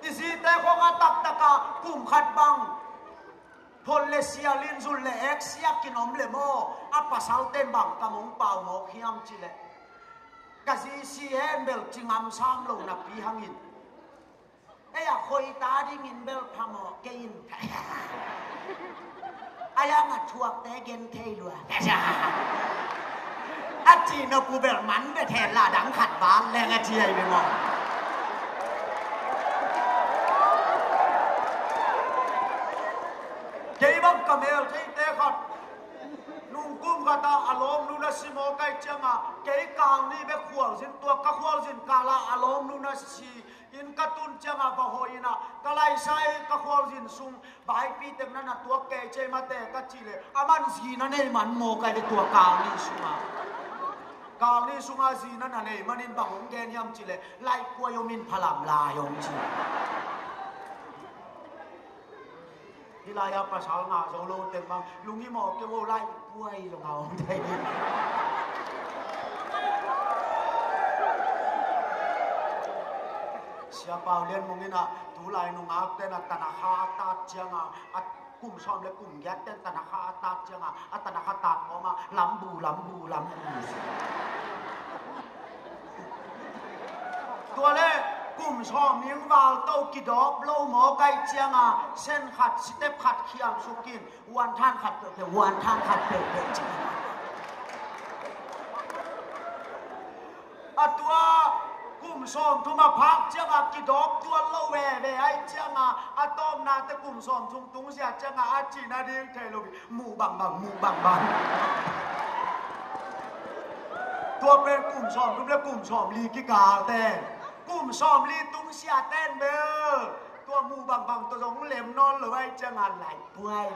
อีซีเตของอัตตะกะกุมขัดบังพลเลเซียลินซุลเลเอ็กซ์ยากินอมเลโมอัปภาษาเตบังกะมงเป่าโมขิยมจิเลกะซีซีเฮนเบลจิงอัมซามโลนับปีหังอิน ya khoi ta di ngin bel phamo kein aya ma chuak te gen thei lua a chi no pu bel man be the la dang khat ban le nga chi ai be mo ke bang kamel thei te khat nung kum kata alom nu na simo kai changa ke kang ni be khwal jin to ka khwal jin kala alom nu na si in katun changa ba hoina kalai sai ka khwal jin sung bai pi tek na na to ke che ma te ka chile aman zi na nei man mo kai de to kang ni sunga kang ni sunga zi na na nei manin ba hong gen yam chile lai ko yo min phalam la yong chi Hilaya pasal nga solo tembang lungi mo ke wo lai puai lo ngau thai siapa lian mungina tu lai nu ngak te na tanakha ta chianga at kum som le kum yat ten tanakha ta chianga at tanakha ta ko ma lambu tua le kum som ning wal to ki dop lo mo kai chianga sen khat step khat khiam sukin wan than khat pe wan than khat pe atua kum som thuma phak chianga ki dop tua lo we ai chianga atom na te kum som thung tung sia chianga a chi na ding thai lo mu bang tua pen kum som tum le kum som li ki ka te kum som li tung sia ten be tua mu bang to jong lem non lo ai chianga lai puai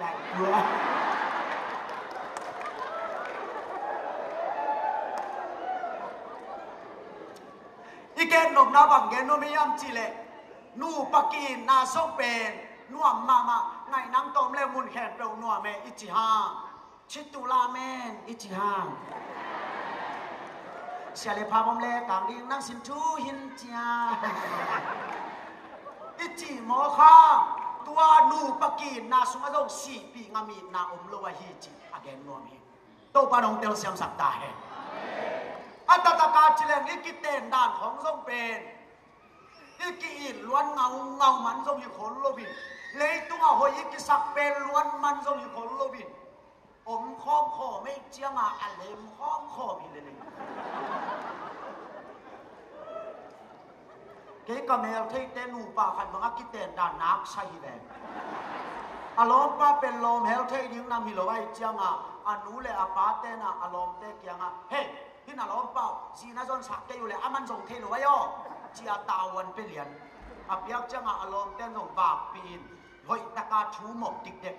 Iken nom na bang gen no mi yam chile nu pakin na so pen nuam mama ngai nang tom le mun khen pro nuam me ichi ha chitula men ichi ha sia le pha bom le kang ding nang sin thu hin chia ichi mo kha tua nu pakin na sunga dong si pi ngami na lo wa hi chi again nuam hi to pa dong tel siam sak ta he atata ka chileng ikiten dan khong song pen iki luan ngau man song hi khol lo bin lei tunga hoi iki sak pen luan man song hi khol lo bin om khom kho me chianga alem khom kho bi le ke kamel thei te nu pa khan banga kiten dan nak sai ve alom pa pen lom hel thei ding nam hi lo ai chianga anu le apa te na alom te kyanga heyที่น่าล้อมเปล่าสีน่าจนสักได้อยู่เลยอามันส่งเทนไว้ย่อจีอาตาวันไปเรียนอาเปียกจังอารมณ์เต้นส่งบาปปีนเฮ้ยตะการชูหมกติดเด็ก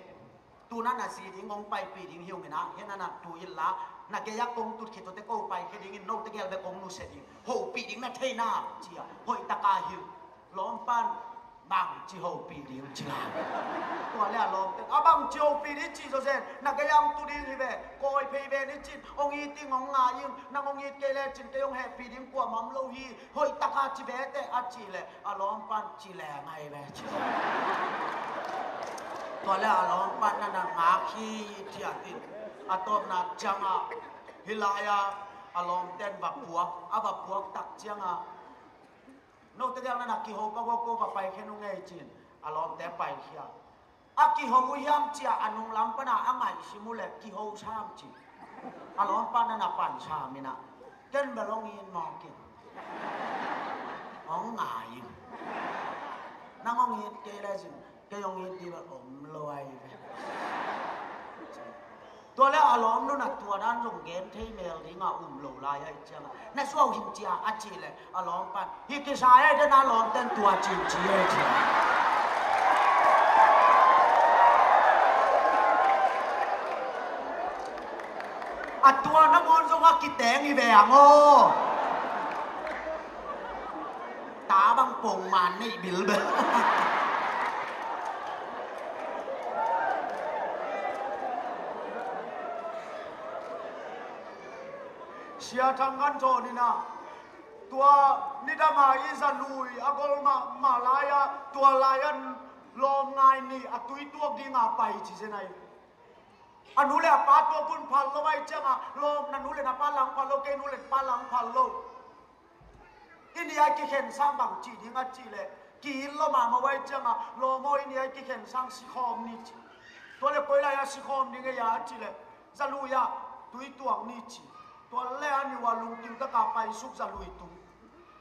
ตัวนั้นน่ะสีทิ้งงงไปปีทิ้งหิวไงนะเห็นนั่นน่ะตัวยินละน่ะแกยักกงตุดขีดตัวเตะโก้ไปแค่ดิ้งโนตะแกลไปกงนูเสร็จอีกโหปีทิ้งน่ะเทน่าจีอาเฮ้ยตะการหิวล้อมปั้นบางจีโหปีทิ้งจีอาตัวเลี้ยล้อมเต้นอาบางจีโหปีนี้จีโซเซนน่ะแกยังตัวดิ้งที่เว่โกยเพย์เว่นี่จีองอีติ้งงงายิงนางองอีเกเลจินเกยงแฮปีดิ้งกว่ามัมโลฮีเฮ้ยตะการจีเว่เตะอาจีเลยอาล้อมปั้นจีแหล่ไงเว่ตัวเลี้ยล้อมปั้นนั่นน่ะงาขี้ที่อาตินอาตบน่ะจังอ่ะฮิลายาอาล้อมเต้นแบบผัวอาแบบผัวตักจังอ่ะโนตะแกลนั่นน่ะกี่โหก็ว่าไปแค่นุ่งไงจีนอาล้อมเต้ไปเขียอากี่โหมุยามจีอานุงล้ำปนะอ่างไงสิมุเลกี่โหชามจีอาล้อมปั้นนั่นน่ะปั่นชามินะเต้นแบบลงยินมองกินอ๋องงายนั่งองยินเกล้จินเกยองยินดีแบบอมลอยตัวแล้วอารมณ์นู่นน่ะตัวนั้นส่งเกณฑ์ที่เมลที่งาโลลายไอ้เจ้านั่นส่วนหิมจีอาอาจีเลยอารมณ์ปั่นฮิกิสายได้น่าอารมณ์เต้นตัวจีจีไอ้เจ้าอัดตัวน้ำมันส่งว่ากิแตงอีแหวงโง่ตาบังโป่งมันนี่บิลเบอเชียทางกันโจนี่นะตัวนิดามาอิซาลุยอากอลมาลายาตัวลายันลมไงนี่อตุยตัวดีงาไปจีเซนไออนุเลปาตัวคุณพันโลไว้จังอะลมนันุเลนะปาลังพันโลเกนุเลปาลังพันโลอินเดียกิเห็นสร้างบางจีดีงาจีเลย กีนเรามาไว้จังอ่ะโลโมยนี่ไอ้กิเข็นสังสิคอมนี่จีตัวเล็กไปเลยสิคอมนี่ก็ยาจีเลยจะลุยอ่ะตุยตัวนี่จีตัวเล่อันนี้ว่าลุงกินตะกาไปสุกจะลุยตุ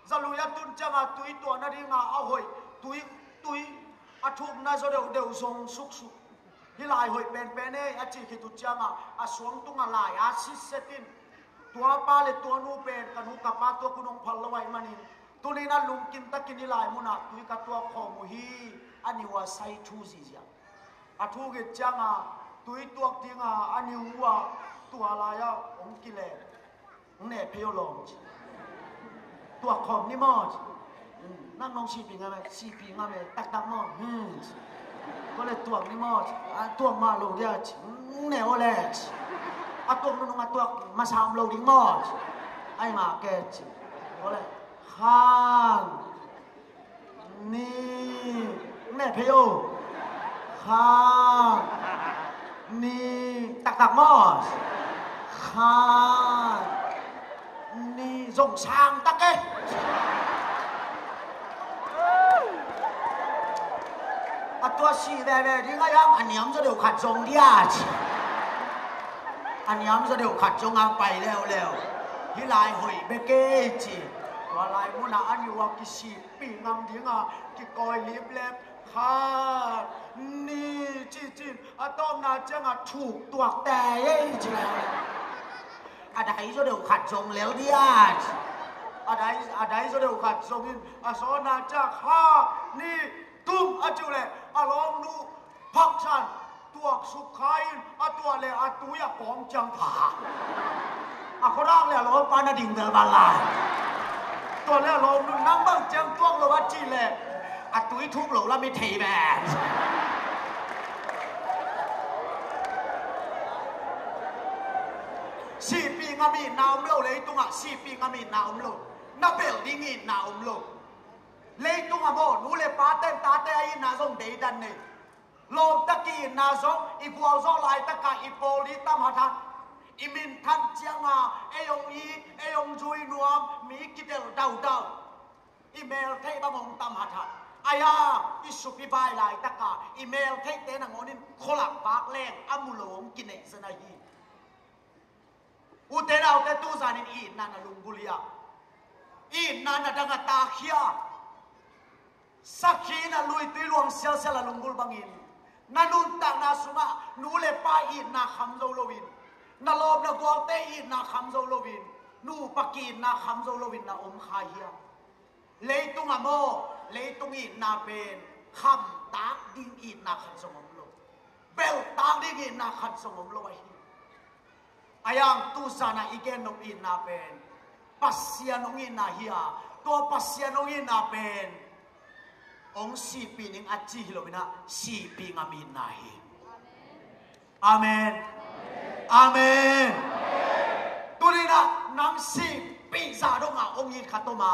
จะลุยอ่ะตุนจังอ่ะตุยตัวนั่นเองอ่ะเอาหอยตุยอาทุกน่าจะเดี๋ยวส่งสุกที่ลายหอยเป็นเนี่ยอาจีคิดตุจังอ่ะสวงตุงอะไรอาชิเซตินตัวป้าเลยตัวนูเป็นกันนูกับป้าตัวคุณองพัลละไว้มานี่ตัวนี้นั่นลุงกินตะกินนี่ลายมุนักตุยกับตัวขอมุฮีอันนี้ว่าไซทูซิจ้ะอาทุกจังอ่ะตุยตัวจริงอ่ะอันนี้ว่าตัวอะไรอ่ะองกิเลสเนี่ยเพลลงตัวขอมนี่มอดนั่งน้องชีปีงอะไรชีปีงอะไรตักมอดก็เลยตัวนี่มอดตัวมาโลเดียชเนี่ยโอเลชตัวนู้นตัวมาสามโลดิ้งมอดไอ้มาแกชก็เลยข้างนี่เนี่ยเพลข้างนี่ตักมอดข้างนี่ส่งช่างตักเอ๊ะตัวสีแดงๆที่ก็ยังอันนี้มันจะเดี๋ยวขัดจงที่อาชีอันนี้มันจะเดี๋ยวขัดจงเอาไปแล้วที่ลายหอยเบเกจีตัวลายมุนาอันนี้ว่ากิสีปีงามดิ้งอ่ะกิกอยลิบเล็บค่ะนี่จีอะต้อมนาจังอ่ะถูกตัวแต่จีแล้วอะไรจะเดี๋ยวขัดจงแล้วที่อาชีอะไรจะเดี๋ยวขัดจงอ่ะสอนาจักค่ะนี่ตุ้มอาจูเลยอารมณ์ดูพักชันตัวสุขายตัวเลยตัวอยากปองจังผาเขาร่างเลยเราปานาดิ่งเดบาลายตัวเลยเราดูนั่งบ้างจังตัวเราว่าจีเลยตัวทุกหลงแล้วไม่เทแบบสี่ปีงามีนาวโลเลยตัวสี่ปีงามีนาวโลน่าเบลดิ้งอีนาวโลเลยตุ้งอ่ะโมนูเลยป้าเต้นตาเต้ไอ้นาซงเดดันเนี่ยโลมตะกี้นาซงอีบัวซงลายตะกาอีโปลิตามหัดอีมินทันเจียงอ่ะไอ้ยงจุยนวมมีกิเดลดาวอีเมลเทบางองตามหัดไอ้ยาอีสุพิบายลายตะกาอีเมลเทเตนังโอนินโคลักปากแรงอามุโลงกินเนสนาฮีอุเทนเอาแต่ตู้ซานินอีนันลุงบุลียอีนันดังตาเขียสักขีน่ะลุยตีลวงเสียละลุงบุลบังอินนั่นนุ่นต่างนาสุมานูเลป้าอินนาคำโซโลวินนั่นลบนักวอลเตอินนาคำโซโลวินนูปักอินนาคำโซโลวินนาอมขายะเลยตุงอะโมเลยตุงอินนาเป็นคำตากดิ้งอินนาขันสมมโลเบลตากดิ้งอินนาขันสมมโลไว้อายังตุสานาอีเกนนกอินนาเป็นปัสยานงอินนาเฮียตัวปัสยานงอินนาเป็นองสี่ปีนึงอาจีฮิโลบินะสี่ปีงามินนาฮีอาเมนอาเมนตัวนี้นะนังสี่ปีซาดงอ่ะองยินขัตมา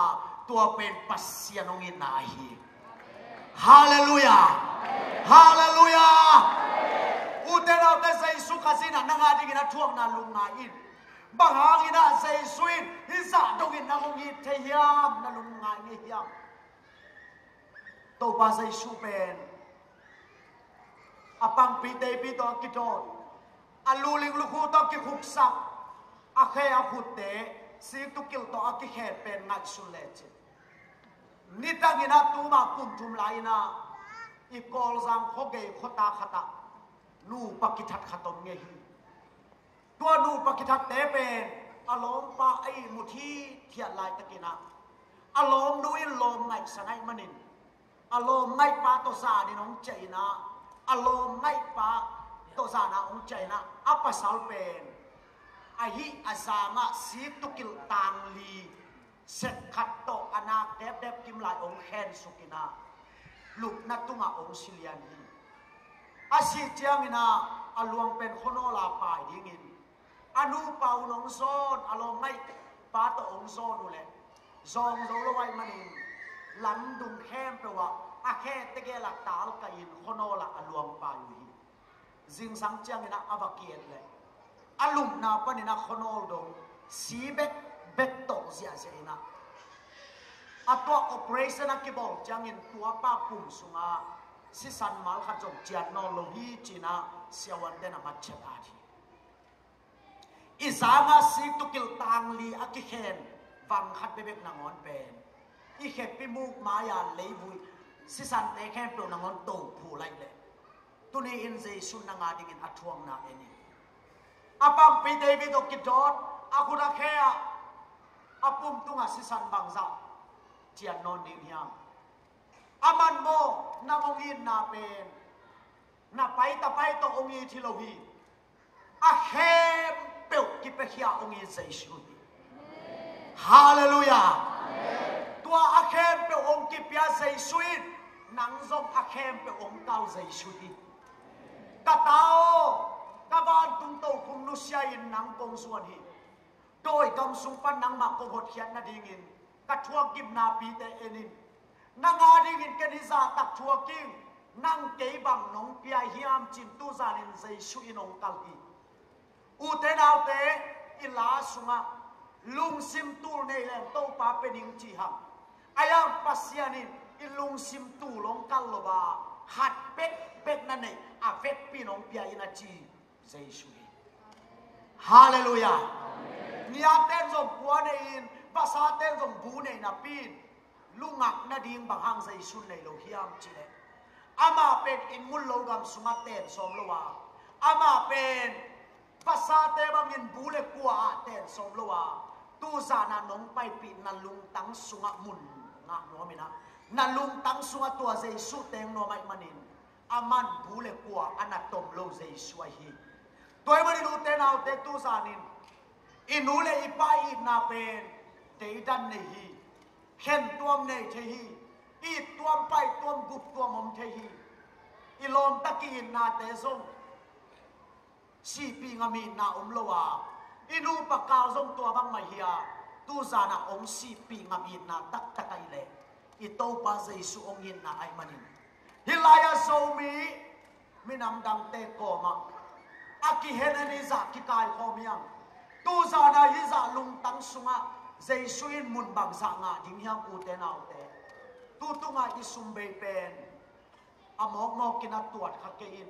ตัวเป็นปัสยานงยินนาฮีฮาเลลูยาฮาเลลูยาอุเทนาเตใส่สุขสินะนังอาดิกินะช่วงนั้นลุงนาอินบางหากินะใส่สวินฮิซาดงอินนังองยินเทียมนัลุงนาเงียบตัวภาษาสุเป็นอปังปีเตปีตัวกิโตอาลูลิงลูกคู่ตัวกิขุกสักอาเคอาขุดเตสิตุกิลตัวอากิเขเป็นงัดสุเลจนิตังอินาตูมาคุมจุมลายนาอีกอลซังโคเกยขตาขตานูปักิทัดขตมเงฮีตัวนูปักิทัดเตเป็นอารมณ์ปะไอมุทีเทียนลายตะกินะอารมณ์ดูอิลมไงสไนมันินอารมณ์ไม่ปาตัวซาดิน้องใจนะอารมณ์ไม่ปาตัวซานะองใจนะอัปสัลเป็นไอฮิอาซามะสีตุกิลตังลีเสกขัดโตอนาเด็บกิมลายองแคนสุกินะลูกนัตุงะองซิเลียนฮีอาศิเจียงินะอลวงเป็นคนโนลาปายดิ้งินอนุเปาหนองโซนอารมณ์ไม่ปาตัวองโซนนู่นแหละซองโซลไว้มันเองหลังดุงแค้มแปลว่าอาแค่ตะเกียหลักตาลกัยนคนโนละอลวงปาอยู่ฮีจิงสังเจียงินะอบักเกียนเลยอลุมนาปนินะคนโนดงสีเบ็ดโตเสียเสียนะ atwa operation akibol jangin tua pa pum sunga si san mal kha jong chiat no lo hi china siawan den amat chet adi izanga si tukil tang li akikhen wang khat bebek nangon pen I khepi mu maya leivui si san te khem pro nangon to phu lai le tuni in jesu nanga ding in athuang na eni apam pi david okidot akura khea apum tunga si san bangza chian non ding hiam aman mo nangongin na pen na pai ta pai to ongi thilohi a khem pe ki pe khia ongi jesu hallelujah tua a khem pe ong ki pia jesu nang zong a khem pe ong tao jesu di ka tao ka van tung to kum nu sia in nang kong suan hi doi kam sung pan nang ma ko hot khian na ding in ka thua kim na pi te enin nang a ding in ke ni za tak thua king nang ke bang nong pia hiam chin tu zan in jesu in ong kal hi u te nau te ila sunga lung sim tur nei lem to pa pening chi ham ayam pasianin ilung sim tu long kal lo ba hat pet na nei a vet pinong pia ina chi jesu hallelujah nia ten zom kwa nei in basa ten zom bu nei na pin lungak na ding bang hang jesu nei lo hiam chi le ama pen in mul lo gam sunga ten som lo wa ama pen basa te bang in bu le kwa ten som lo wa tu za na nong pai pi na lung tang sunga mun nga no mina na lung tang sunga tua jesu teng no mai manin aman bule kwa anatom lo jesu hi toy mani lu te nau te tu sanin inule ipai na pen te dan nei hi khen tuam nei the hi I tuam pai tuam gup tuam om the hi ilom takin na te zong si pi ngami na lo wa inu pakal zong tua bang mai hia tu zana ong si pi ngami na tak takai le ito pa jesu ong yin na ai manin hilaya so mi minam dang te ko ma aki henani za ki kai khomiang tu zana hi za lung tang sunga jesu in mun bang sa nga ding hiam u te nau te tu tunga isum be pen amok mo kina tuat kha ke in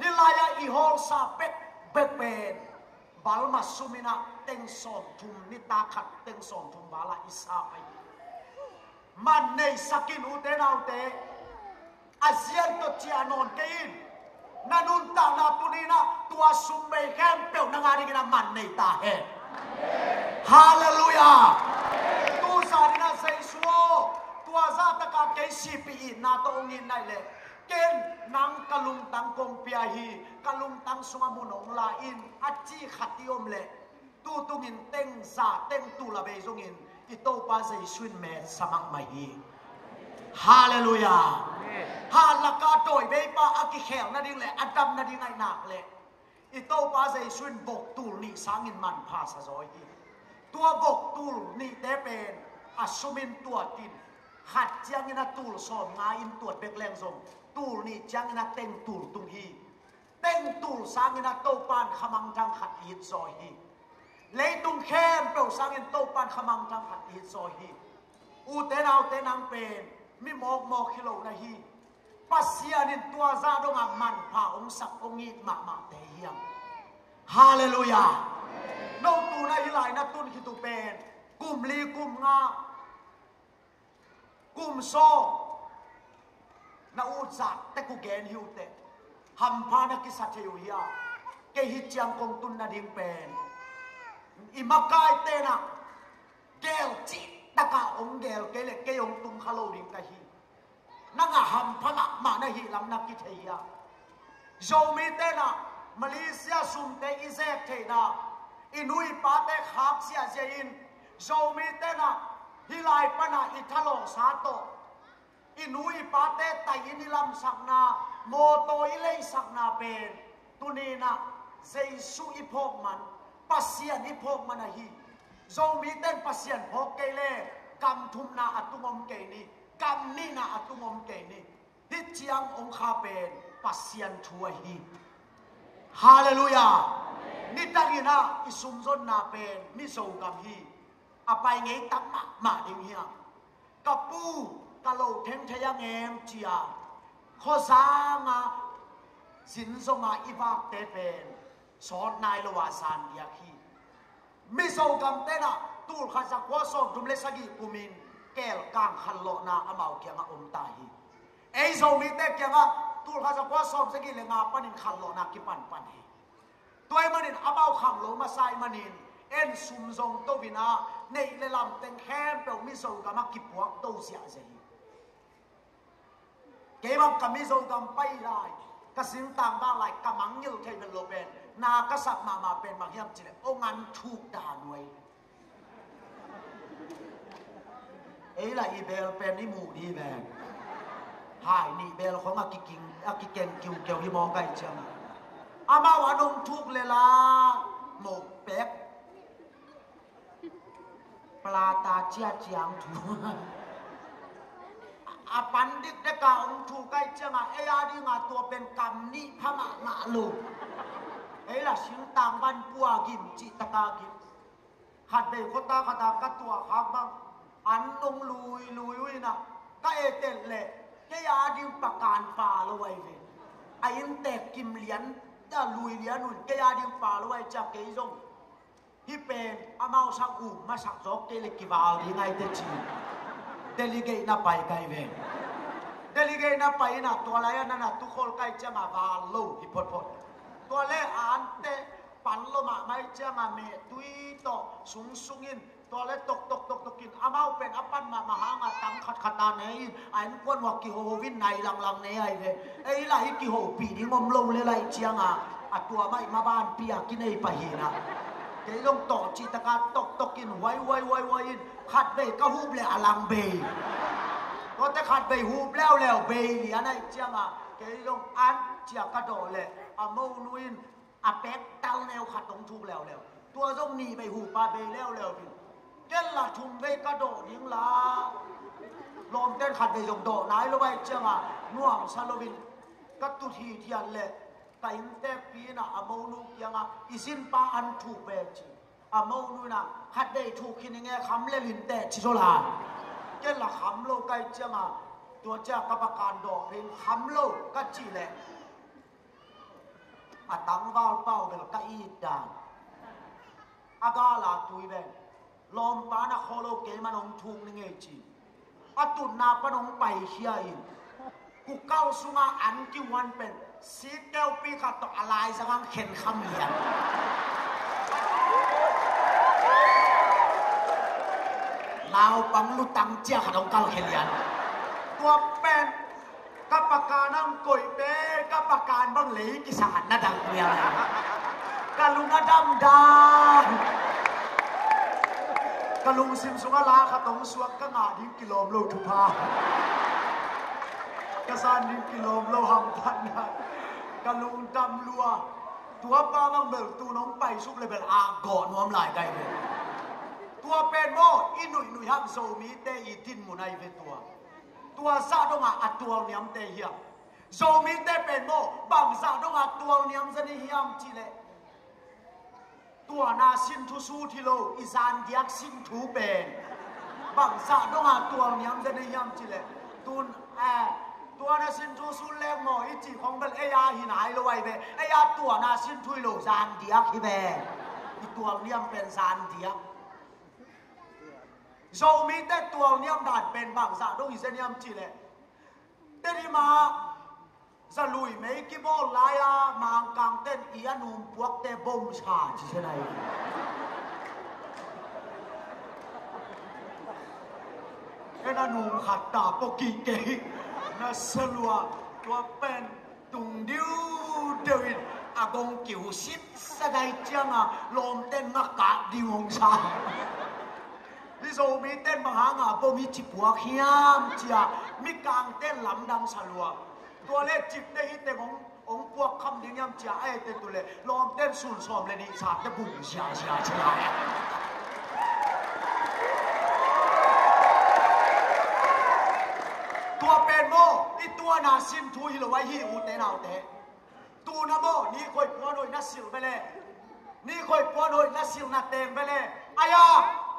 hilaya I hol sa pek pen balma sumina teng som thum ni ta khat teng som thum bala isa ai man nei sakin u te nau te asian to chianon kein nanun ta na tunina tua sumbe khem pe na ngari na man nei ta he hallelujah tu sarina jesu tua za ta ka ke cpi na to ngin nai le ken nang kalung tang kong pia hi kalung tang sunga munong la in achi khatiom le tu tungin teng za teng tu la be zongin ito pa jesu me samak mai hi hallelujah halaka toy be pa aki khel na ding le adam na ding ai nak le ito pa jesu bok tul ni sangin man pha sa zoi hi tua bok tul ni te pen asumin tua tin khat chiang ina tul som nga in tuat bek leng zong tul ni chiang ina teng tul tung hi teng tul sang ina to pan khamang jang khat hi zoi hi leitung khem pro sang in to pan khamang jang khat hi zoi hi u te nau te nang pen mi mok mok khilo na hi pasian in tua za dong a man pha ong sak ong it ma te hiam hallelujah no tu na hilai na tun ki tu pen kum li kum nga kum so na u za te ku gen hiu te ham pha na ki sa the yu ya ke hi chiang kong tun na ding pen I makai te na gel chi taka ong gel ke le ke ong tum khalo ding ka hi nanga ham phanga ma na hi lam na ki theia zomi te na Malaysia sum te izek the na inui pa te khak sia je in zomi te na hilai pana ithalong sa to inui pa te tai ni lam sakna mo to ilei sakna pen tunina jesu ipok man pasian ipok man hi zomi ten pasian phok ke le kam thum na atungom ke ni kam ni na atungom ke ni hi chiang ong kha pen pasian thua hi hallelujah ni tangina isum zon na pen mi so kam hi apai ngei tam ma ding hiam กับปูกะโลเทงทะยังเอ็มจียข้อสางาสินสงาอีฟักเตเป็นสอนนายละวาสานยาคีมิโซกัมเตนะตูลขัดสักว่าสอบจุมเลสกีปุมินแก้ลกางขันโลนาอมาวเกียงอมตาฮีเอโซมิเตเกียงตูลขัดสักว่าสอบสกีเลงาปันินขันโลนากิปันปันฮีตัวมันนินอมาวขังโลมาไซมันนินเอ็นซุมซงโตวินาในเลลำเต็งแคมเปลมิโซกัมกิปวกโตเสียเสียเก็บกับมิโซกัมไปได้กสิงต่างบ้างหลายกำมังยิลเทเป็นโลเป็นนากษัตริย์มาเป็นบางอย่างจีเลยโอ้งันถูกด่าหน่วยเอ้ยละอีเบลเป็นนี่หมู่ดีแบงหายนี่เบลของอากิกิงอากิเกนกิวเกียวฮิมองไก่เชียงอามาวันนงถูกเลยละหมกเป็กปลาตาเจียเจียงถูอาปันดิกเด็กองถูกไก่เจียงเอ้ยดีงาตัวเป็นกำนี่พม่ามาลูเอ้ยละสิงต่างบ้านปัวกิมจิตกากิมขัดเบลโคตาขัดกัดตัวข้างบ้างอันลงลุยนะก็เอเตลเล่แค่ยาดิมประการป่าละไว้เว้ไอ้ยินเตกกิมเหรียญแต่ลุยเหรียญนุ่นแค่ยาดิมป่าละไว้จากเกยซงที่เป็นอามาสักอุ่มมาสักจอกเกลิกิบาลยังไงเตจีเดลิเกย์น่าไปไกลเว้เดลิเกย์น่าไปนะตัวอะไรนั่นนะทุกคนใกล้จะมาบาลูฮิปพดตัวเล่อ่านเตปันโลมาไม่จะมาเมตุยต่อสูงอินตัวเล่ตกกินอามาเป็นอปันมาหางาตังขัดตาเนยไอ้คนว่ากิโฮวินในลังเนยไอ้เว้ไอ้ไรกิโฮปีนี้งมลงเลยไรเชียงอ่ะตัวไม่มาบ้านปียกินไอ้ปะเฮนะเดี๋ยวต้องต่อจิตการตกกินไว้ขัดเบยก็หูเบลอลังเบยก็จะขัดเบยหูแล้วเบยเหลียนไอ้เชียงเดี๋ยวต้องอันเจียกระโดดเลยอาโมนุยนอาเป็กเต้าแนวขัดตรงทุกแล้วตัวต้องหนีไปหูปลาเบยแล้วพี่เจ้าละชุมเบยกระโดดยิงละลมเต้นขัดเบยจงโดดไหนแล้วไว้เจ้าน่วงซาโลวินก็ตุทีเทียนเลยแต่อินเตปีน่ะอาโมนุยังอิสินปาอันถูกเบจีอาโมนุน่ะขัดเบยถูกคิดยังไงคำเล่ลินเตชิโซลาเจ้าละคำโลกไกเจ้าตัวเจ้ากรรมการดอกเพลงคำโลกก็จีแหละอาตังบ้าเป้าเบลกอีดาอากาลาตุยเบลอมปานาโคโลเกมันองทุงนึงเอจีอตุนาปนองไปเฮียอินกูเก้าสุงาอันที่วันเป็นสีเก้าปีขัดต่ออะไรสักเข็นคำเหียนลาวปังลุตังเจ้าขัดองเก้าเขียนตัวเป็นกับปากกานั่งก่อยเป้กับปากกาบังเหลกิสานนาดังเมียกะลุงดำดากะลุงซิมสุงลาขะตงสวกกะงาดิกิโลมโลทุพากะซานดิกิโลมโลหังพันนะกะลุงดำลัวตัวป้าบังเบลตูน้องไปสุกเลยเบลอาก่อนน้อมหลายไกลเลยตัวเป็นโมอินุยฮัมโซมีเตอีตินมุนัยเวตัวซาดงอัดตัวเนียมเตเฮียโซมิเตเป็นโมบังซาดงอัดตัวเนียมจะนี่เฮียมจีเลตัวนาสินทุสูทิโลอิซานเดียกสินทูเป็นบังซาดงอัดตัวเนียมจะนี่เฮียมจีเลตุนตัวนาสินทุสูเล็กโมอิจิของเป็นเอียหินายลอยเบเอียตัวนาสินทุยโลซานเดียกฮิเบตัวเนียมเป็นซานเดียกโซมีแต่ตัวเนียมด่านเป็นบางสาต้องอีเซเนียมจีเลยเตนิมาสลุยไม่กี่โมลายามางกางเต้นอีอานุ่มพวกเตบมชาจีเช่นไรเอ็นอานุ่มขัดตาปกิเกย์น่าสลัวตัวเป็นตุงดิวเดวิดอากงกิวซิดสะได้เจียงลมเต้นนักกะดิวงชาลิโซมีเต้นบางหางบ่มีจิบหัวเขียมเจียมีกางเต้นลำดังสลัวตัวเล็กจิบได้ฮิตแต่ขององพวกคำดิ้งยำเจียไอ้เต้นตัวเล็กลองเต้นสูนสอมเลยนี่สาดจะบุ๋งเชียตัวเป็นโมอีตัวนาซิมทุยหรือว่าฮิวเต้นเอาเต้ตัวนาโมนี่คอยพัวโดยนัสซิลไปเลยนี่คอยพัวโดยนัสซิลนาเต็มไปเลยอายา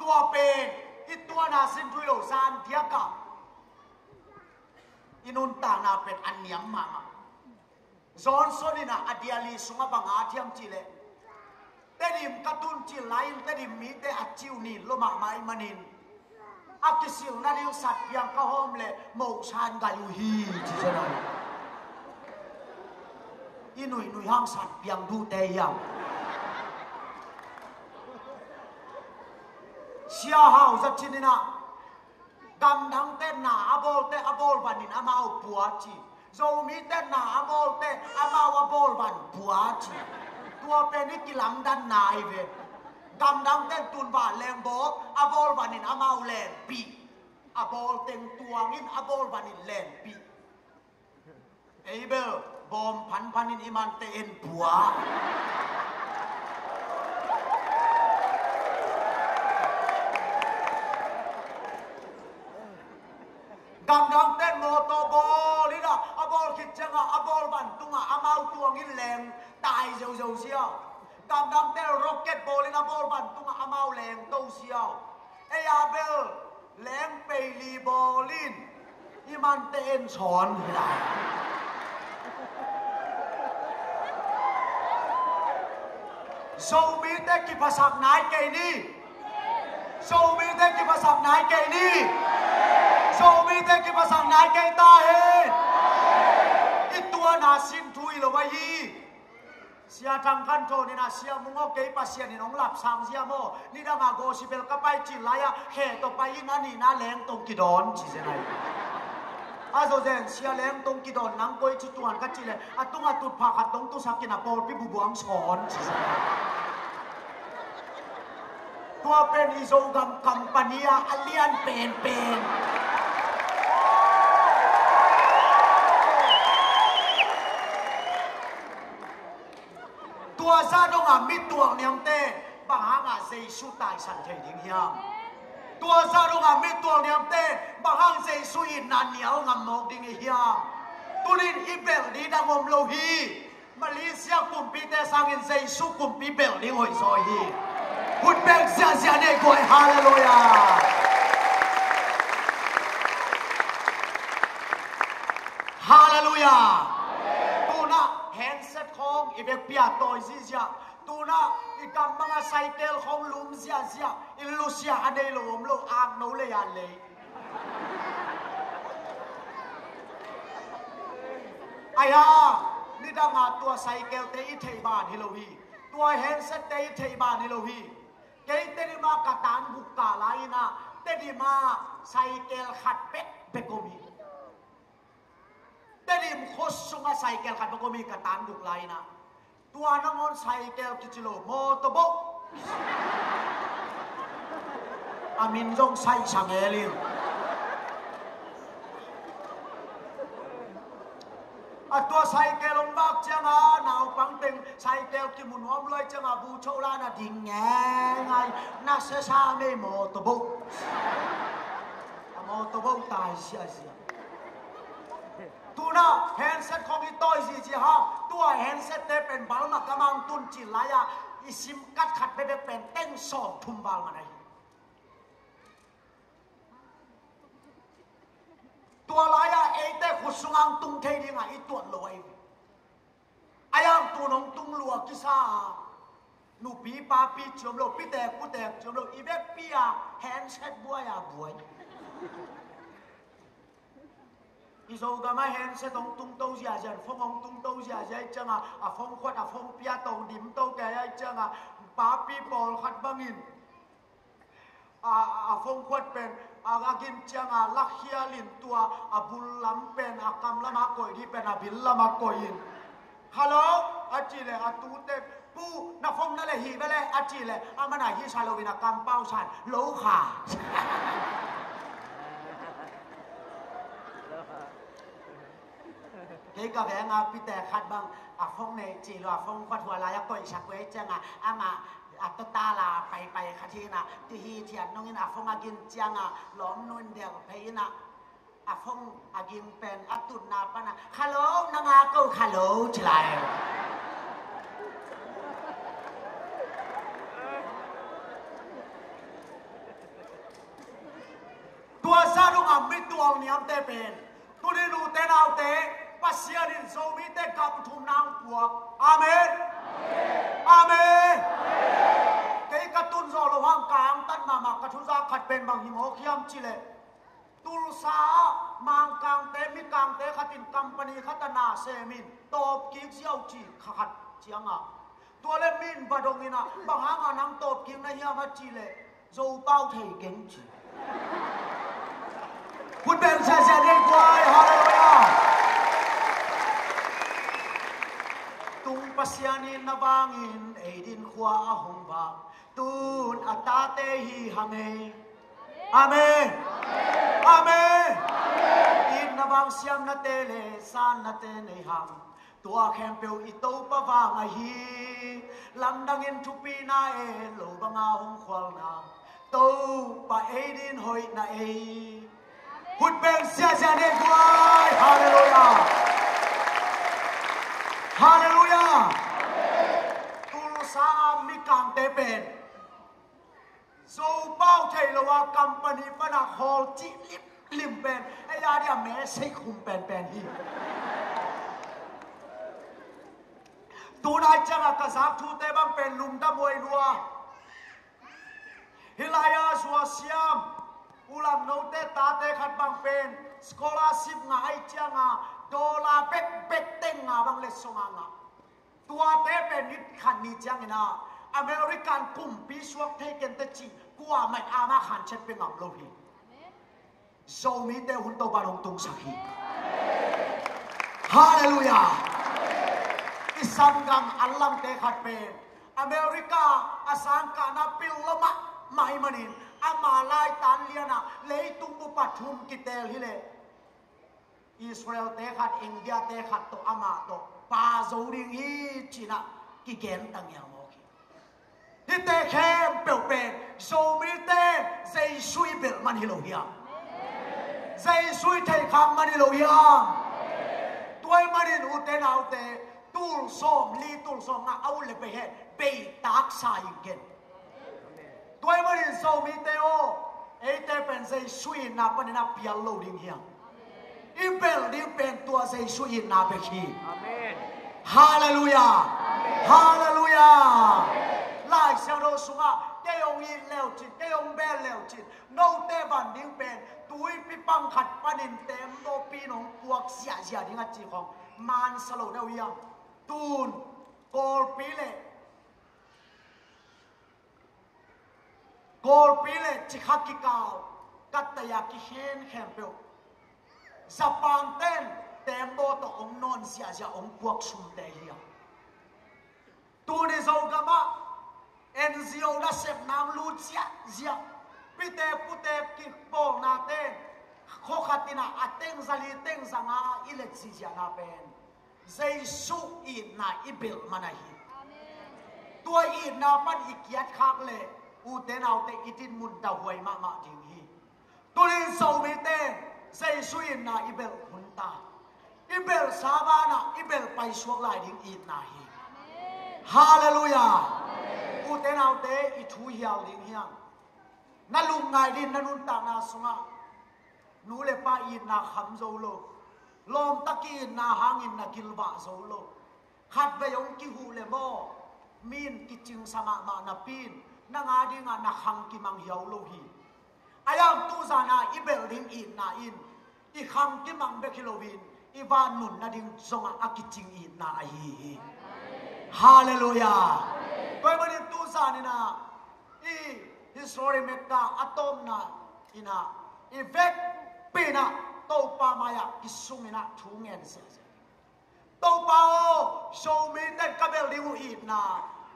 ตัวเป็น Itu na sin thui lo san dia ka inun ta na pet an niam mama Johnson ina adiali sunga banga thiam chile tedim katun chi lain tedim mi te achiu ni lo ma mai manin akisil na riu sat piang ka hom le mo san ga yu hi chi se na inui nui hang sat piang du te yang sia hau zat chinina gam dang te na abol banin amau puachi zo mi te na abol te amau abol ban puachi tua peni kilam dan nai ve gam dang te tun ba leng bo abol banin amau len pi abol teng tuangin abol banin len pi eibe bom panin iman te en pua gam dang ten moto bol ina abol kitchanga abol ban tunga amau tuangin leng tai zo sia gam dang ten rocket ball ina abol ban tunga amau leng to sia ei abel leng peili bolin iman ten son la so mi te ki pasak nai ke ni so mi te ki pasak nai ke ni so mi te ki pasak nai ke ta he itua na sin thui lo wai sia tang kan to ni na sia mungo ke pasien ni nong lap sang sia mo ni da ma go si bel ka pai chi la ya he to pai na ni na leng tong ki don chi se nai a zo zen sia leng tong ki don nang koi chi tuan ka chi le atunga tut pha khat tong tu sakina pol pi bu buang son chi se nai tua pen izo gam compania alian pen tua sa dong a mit tuang niam te bang hang a Giêsu tai san thei ding hiam tua sa dong a mit tuang niam te bang hang Giêsu in nan niao ngam mok ding hiam tunin ibel di da ngom lo hi Malaysia kum pi te sang in Giêsu kum pi bel ding hoi so hi hut bel sia ne goi hallelujah hallelujah tuna handset khong ibek pia toy zia tuna ikam mga cycle khong lum zia ilu sia adei lom lo ang no le yan le aya ni da nga tua cycle te i thei ban hi lo hi tua handset te i thei ban hi lo hi ke te ni ma ka tan bu ka lai na te ni ma cycle khat pe komi terim khosunga cycle khat ko mi katan duk lai na tua nangon cycle kichilo motobo amin jong sai sangelin atua cycle long bak changa naw pang teng cycle ki mun om loi changa bu chola na ding ngai na se sa me motobo tai sia tuna handset khong i toy ji ha tua handset te pen bal ma kamang tun chi la ya isim kat khat be pen ten som thum bal ma nai tua la ya e te khusungang tung thei ding a i tuan lo ai ayang tu nong tung lua ki sa nu pi pa pi chom lo pi te ku te chom lo i be pi a handset buai izo gama handset ong tung tau zia zia phong ong tung tau zia changa a phong khat a phong pia tau dim tau ke ai changa pa pi bol khat bangin a phong khat pen a gin changa lakhia lin tua a bul lam pen a kam lama koi di pen a bil lama koin hello a chi le a tu te pu na phong na le hi ba le a chi le a mana hi sa lo wina kam pau san lo kha cái cái bé ngà bị tè khát bằng phong này chỉ là phong quạt hoa lại coi sắc quế chăng mà tất ta là bay khát hi na thì hi thiệt nông in phong agin chăng lõm nuôi đèo thấy na phong agin pen tụt na pa na hello na câu hello chỉ lại นิยมเตเป็นตุนิรูเตนาวเตปัสยานินโซมิเตกับทุมนางปวกอาเมนอาเมนเกยกตุนโซโลหังกางตันมามากระทุซาขัดเป็นบางหิมโอขยามจิเลตุลสามังกางเตมิกางเตขัดินกัมปนีขัตนาเซมินตบกิกเซียวจีขัดเจียงอ่ะตัวเลมินบดงอินะบางหางานังตบกิงในยามจีเลโจเป้าเทเก่งจีคุณเป็นเสียเด็กไว้ฮาเลลูยาตุงปัสยานินนบางอินเอดินขวาหงบาตุนอัตตาเตหีหังเออาเมนอาเมนอินนบางเสียงนาเตเลสานนาเตในหังตัวแข็งเปียวอิโตปะวางไอฮีลำดังอินทุปีนาเอโลบังอาหงควาลนาโตปะเอดินหอยนาเอพุทธเป็นเสียเด็กไว้ฮาเลลูยาฮาเลลูยาตุลสามิกังเตเป็นโซเป้าไทยละว่ากัมปนีปนักฮอลจิลิมเป็นไอ้ยาเดียแม่ใช้คุมเป็นฮีตัวนายจังกษัตริย์ทูเตบังเป็นลุมตะมวยนัวฮิลายาสวาเซียมอุลัมโนเตตาเตขัดบังเป็นสกอลาสิบงาไอเจียงาดอลาเบ็กเต็งงาบังเลสงางาตัวเตเป็นนิดขันนิจังนะอเมริกันกุมปีสวกเทเกนเตจิกัวไม่อามาขันเช็ดเป็นงามโลหิโซมีเตหุนโตบาลงตุงสักฮีฮาเลลูยาอิสังกังอัลลัมเตขัดเป็นอเมริกาอาสังกานาปิลละมะไม่มันินอามาลายตันเลียนะเลยตุงบุปัทุมกิเตลฮิเลอิสราเอลเตขัดอินเดียเตขัดโตอามาโตปาโซริงฮีจีน่ะกิเกนตังยังโอเคฮิเตเข้มเปลวเป็นโซมิเตใจซุยเบลมันฮิโลฮิยาใจซุยเทคำมันฮิโลฮิยาตัวมันอินอุเตนเอาเตตูลซอมลีตูลซอมนะเอาเลยไปเห็นไปตักสายเกนตัวมันอินโซมิเตโอเอเตเป็นใจซุยนับเป็นนับเปียโลดิงเฮียอีเบลดิเป็นตัวใจซุยนับไปขี้ฮาเลลูยาฮาเลลูยาลายเซโรสุงะเตยงอินเลวจิตเตยงเบลเลวจิตโนเตบันดิงเป็นตุยปิปังขัดปนินเต็มโตปีนงพวกเสียดิงะจีของมันสโลเดวิยังตูนโกลปีเลจิคักกิกาวกัตยากิเฮนแคมเปลสปานเต้นเต็มโตตองนอนเสียองพวกสุมเดียตูนิโซกามะเอ็นซีโอนาเซฟนามลูเซียปิเตปุเตกิโปนาเต้โคขัตินาอัตเต็งซาลีเต็งสังอาอิเล็กซิเซียนาเป็นเจสุอีนาอิเบลมานาฮีตัวอีนามันอีเกียดคักเลยอูเตนเอาเตอิตินมุนตะหวยมาดิงฮีตัวนี้โซมิเตเจสุอีนาอิเบลหุนตาอิเบลซาบานาอิเบลไปสวกลายดิงอีนาฮีฮาเลลูยาอูเตนเอาเตอิทูเฮียลดิงเฮียนั่นลุงไงดินนั่นนุนตานาสุงะนูเลปาอีนาคำโซโลลมตะกี้นาหางอินนากิลบะโซโลขัดไปยงกิหูเลโมมีนกิจิงสมามานาปีนนางาดิงานาขังกิมังเฮียวโลฮีอายังตูซานาอิเบลดิงอินนาอินอีขังกิมังเบคิโลวินอีวานนุนนาดิงซงอากิจิงอินนาฮีฮาเลลูยาไปมันอินตูซานินาอีฮิสโตรีเมกาอะตอมนาอินาอีเวกปีนาโตปามายากิสุมินะทูเงินเสียโตปาโอโชมีเตกเบลดิวอีนา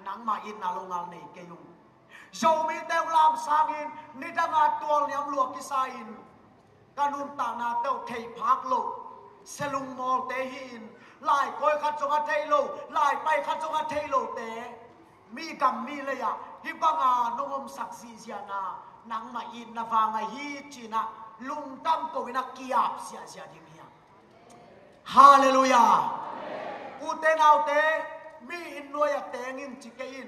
นังมาอินนาลงอัลเนเกยุงโชมีเตลามสางินนิดังอาตัวเลียมลวกกิสาอินกานุนตานาเตลเทพักโลเซลุงมอลเตหินลายคอยขัดจงอาเทโลลายไปขัดจงอาเทโลเตมีกัมมีเลยอะฮิบังอาโนมสักซีเซียนานังมาอินนาฟางาฮีจีนะลุงตั้มก็วินักกียบเสียดิมีฮาเลลูยาอูเตนเอาเตมีอินนวยเตงินจิเกอิน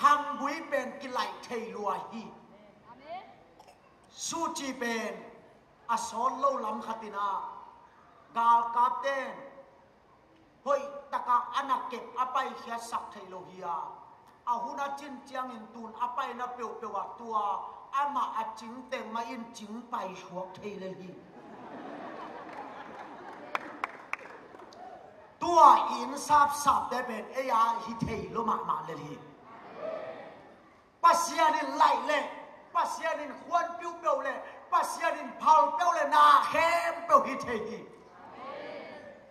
ฮังบุยเป็นกิไลเทลัวฮีสูจีเป็น asol lo lam khatina gal kapten hoi taka anak ke apai khia sak thailo hiya ahuna chin chiang in tun apai na peu pewa tua ama aching teng ma in ching pai huak thaile hi tua in sap sap de ben eya hi thailo ma le hi pasianin lai le pasianin khwan piu peu le pasianin phal peu le na khem peu hi thei hi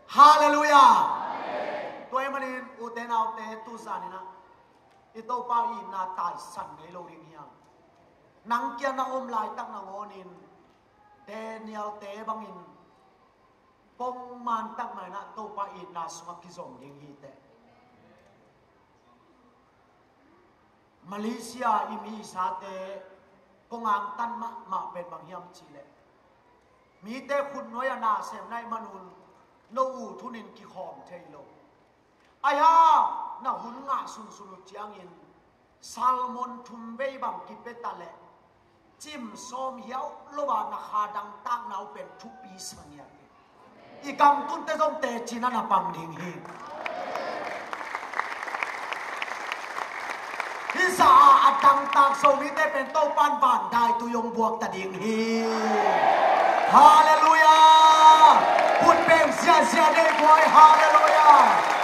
hallelujah tôi mà nên u tên nào tên tu sa này na ito pa i na tai san ngay lo ring hiang nang kia na lại tak na ngonin Daniel te bangin pong man tak mai na to pa i na sunga kizom ring hi te Malaysia imi sa te kongang tan ma pen bang hiam chile mi te khun noya na sem nai manun no u thunin ki khom thailo aya na hun nga sun sun chiang in salmon thumbei bang ki petale chim som hiao lowa na kha dang tak nau pen thu pi sangya i kam tun te jong te china na pang ding hi hi sa atang tak so mi te pen to pan ban dai tu yong buak ta ding hi hallelujah put bem sia sia de boy hallelujah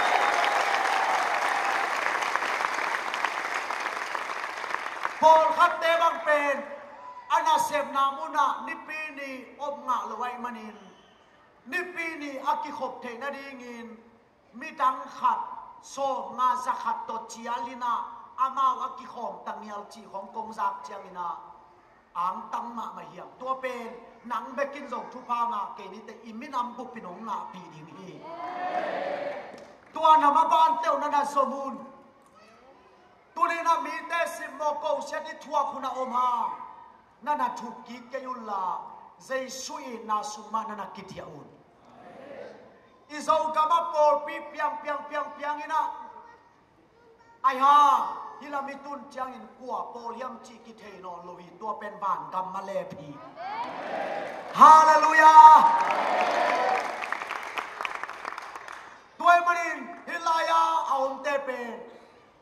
Paul khat te bang pen ana sem namuna nipini ob nga lowai manin nipini aki khop the na dingin mi dang khat so nga sa khat to chialina amao aki khom tangial chi khom kong zak chiangina ang tang ma ma hiam to pen nang bekin zong thu pa nga ke ni te iminam bu pinong nga pi ding hi to na ma ban teu na na somun tulina mi te simmo ko seti thua khuna oma nana thuki kayulla zai sui na suma nana kitia un izau kama por pi piang ina ai ha hilamitun chiang in kwa poliam chi ki thei no lowi to pen ban gam ma le phi hallelujah toy manin hilaya aum te pen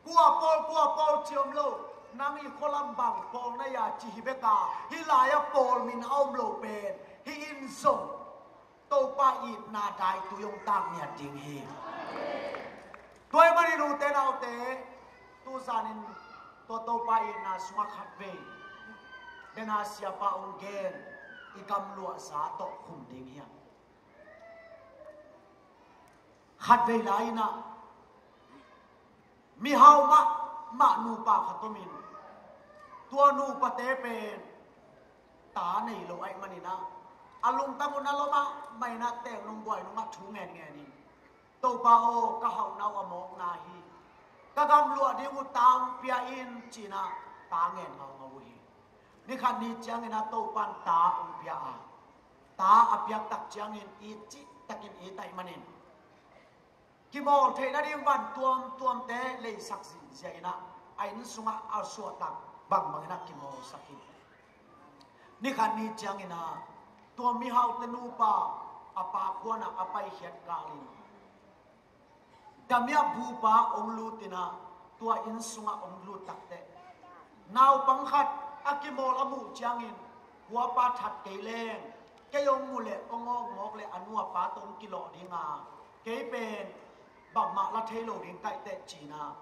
kwa pol chiom lo nang i kholam bang pol na ya chi hibeka hilaya pol min aum lo pen hi in so to pa i na dai tu yong tang nya ding hi toy manin u te nau te tu zanin to pa i na suma khat ve dena sia pa ong gen i kam lua sa to khum ding hi khat ve lai na mi hau ma nu pa khatomin tua nu pa te pen ta nei lo ai manina alung tamun aloma mai na te nong boy nong ma thu ngen ngen ni to pa o ka hau nau amok na hi ka gam lua di u tang pia in china ta ngen ngau ngau hi ni khan ni chang ina to pan ta ong pia a ta apyak tak chang in i chi takin e tai manin ki mol the na ding ban tuam te le sak si zaina ain sunga al so tak bang mangina ki mol sakin ni khan ni chang ina to mi hau te nu pa apa khona apai hiat kalin damya bu pa ong lu tina tua in sunga ong lu tak te naw pang khat akimol amu chang in wa pa that ke leng ke yong mu le ong ngok le anua pa tom kilo dinga ke pen bang ma la thelo ring kai te china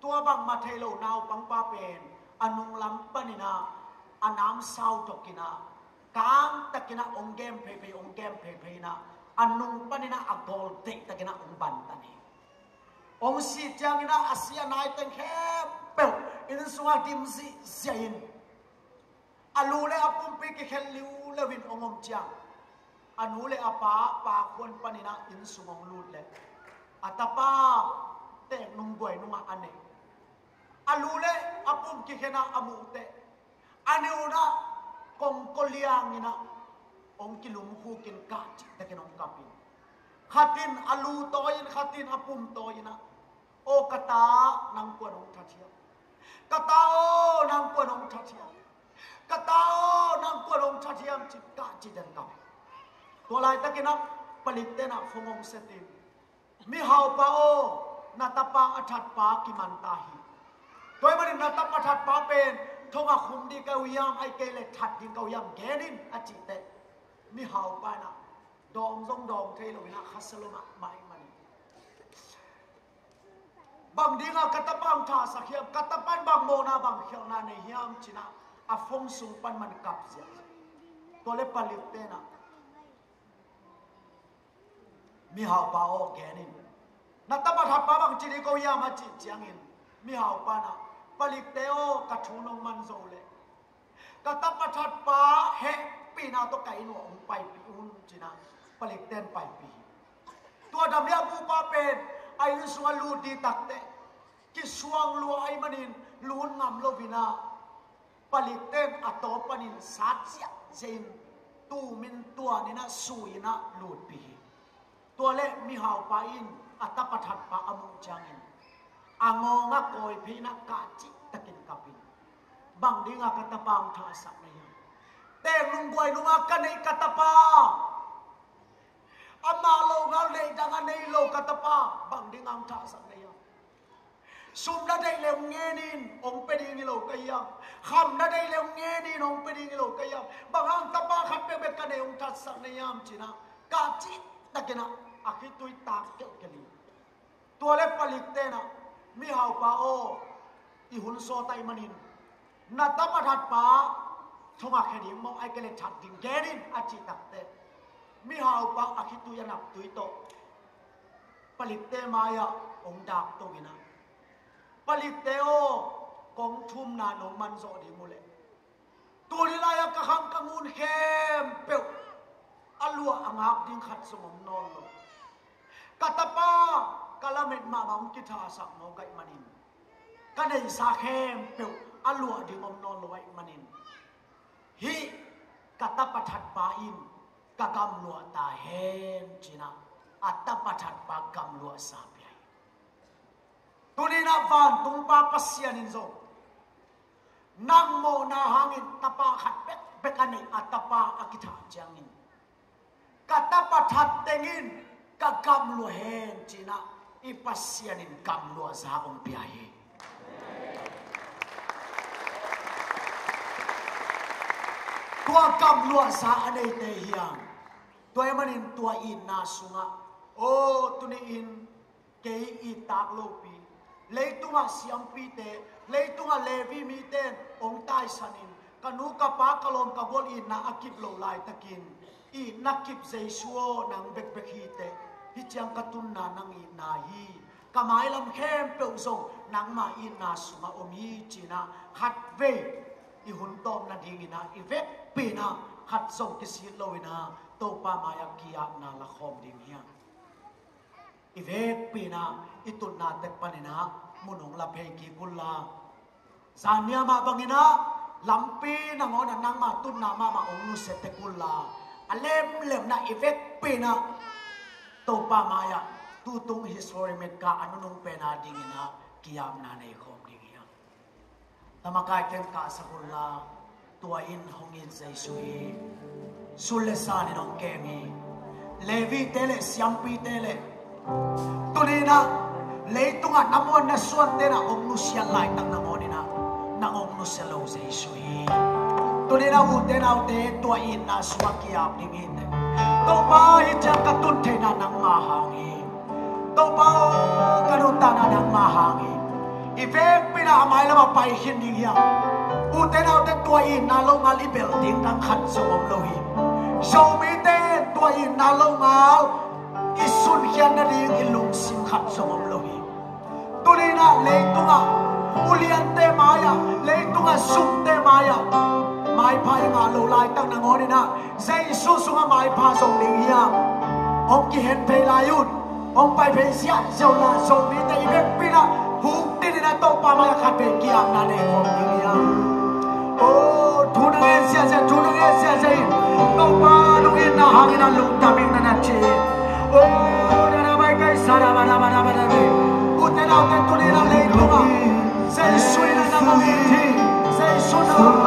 tua bang ma thelo naw pang pa pen anung lam panina anam sau tokina kam takina ongem pe na anung panina agol te takina ong ban tani ong si changina asia nai teng khem pe in suwa dim si zain alu le apum pe ke khel liu lewin ongom chang anu le apa pa khon panina in sungong lut le atapa te nung boy nunga ane alule apum ki khena amute aneuna kong koliang ina ong kilum hu kin ka chi ta kenong kapin khatin alu toin khatin apum toina o kata nang ko nong thachia kata o nang ko nong thachia kata nang kolong chatiam chika chidan kam to lai takina palikte na phongong setin mi hau pa o natapa athat pa ki mantahi toy mani natapa athat pa pen thonga khum di ka uyam ai ke le that din ka uyam genin achite mi hau pa na dom dong dom thei lo na khasaloma mai mani bang dinga katapang tha sakhiam katapan bang mo na bang khial na nei hiam china a phong sung pan man kap sia to le palikte na mi hau pa o genin natapa athat pa bang chini ko uyam a chi chiangin mi hau pa na palikte o kathunong man zo le katapa athat pa he pina to kai no ong pai pi un china palikten pai pi to dam ya bu pa pen ai lu suang lu di takte ki suang lu ai manin luun ngam lo vina palikten atopanin satsia zein tu min tua ni na suina lut pi to le mi hau pa in atapa athat pa amung changin angonga koi phina ka chi takin kapin bang dinga katapang tha sa na ya te lung boy lunga kanai katapa ama lo ngal le danga nei lo katapa bang dingang tha sa na ya sum na dei le ngenin ong pe ding lo kaya kham na dei le ngenin ong pe ding lo kaya bang ang tapa khat pe be kanai ong tha sa na yam china ka chi takina akhi tui tak kel keli to le palikte na mi hau pa o i hun so tai manin na tapa that pa thoma khedi mo ai kele that ding gerin achi takte mi hau pa akhi tu yanap tui to palikte maya ong dak to gina palikte o kong thum na no man zo di mule tu ni la ya ka khang kangun khem pe alua angak ding khat sumom non lo katapa kalamit ma bang kitha sak no gai manin kanai sa khem pe alua ding om non lo wai manin hi katapathat pa in kagam lua ta hem china atapathat pa gam lua sa pai tunina van tung pa pasian in zo nang mo na hangin tapa khat pek bekani atapa akitha changin katapathat tengin kagam lua hem china ipasian in gam lua sa om pai tua kam lua sa anei te hiang toy manin tua in na sunga o tuni in ke i tak lo pi leitunga siam pi te leitunga levi mi ten ong tai sanin kanu ka pa kalom ka bol in na akip lo lai takin i nakip jesuo nang bek bek hi te hi chang katun na nang i na hi kamai lam khem pe zong nang ma in na sunga omi china khat ve i hun tom na dingina i vek pina khat song ki si loina to pa maya kia na la khom ding hiya i vek pina i tun na tek panina munong la phe ki kulla sanya ma bangina lampi na ngon nang ma tun na ma ong nu se te kulla alem lem na i vek pina to pa maya tu tung history met ka anunong pena dingina kiam na nei khom ding hiya tamakai ken ka sakulla tua in hongin zai sui sulesan in ong kemi levi tele siampi tele tunina leitunga namon na suan tena ong nusian lai tang namonina na ong nuselo zai sui tunina utena ute tua in na suakiap dingin to pa ijang katun thena nang mahangi to pa kanutana nang mahangi ivek pina amai lama pai hin ding ya uten out tua in na lo ngal i bel ding nang khat som lo hi so mi te tua in na lo ngal isun hian na ding ilung sim khat som lo hi tulina leitunga ulian te maya leitunga sum te maya mai pai nga lo lai tang na ngonina zai su sunga mai pa song ding ya ong ki hen pe la yun ong pai pe sia zo la so mi te ivek pina hu tin na to pa maya khat pe ki am na ne khom ding ya oh thunang sia to pa lu in na hangin na lung taming na che oh na bai kai sara bana be utena uten tunina le lunga sai sui na na mo thi Tôi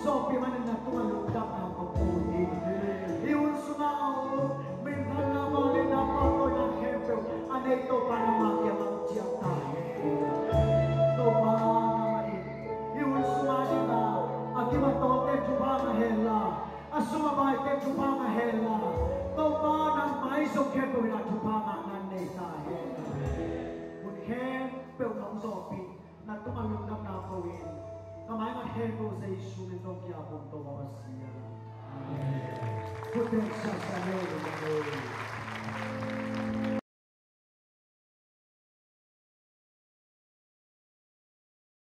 so pi man na tu lu dap na ko uni iun sumao min na ma le na pa ko na hepe ane to pa na ma ya ma chia ta to pa na mai iun sumao na akiba to te tu pa na hela asuma ba te tu pa na hela to pa na mai so hepe na tu pa na nan ne ta he mun he pe nong so pi na tu ma lu dap na ko wi Kamay nga hego sa isu nitong kiapon to mga siya. Amen. Puteng siya sa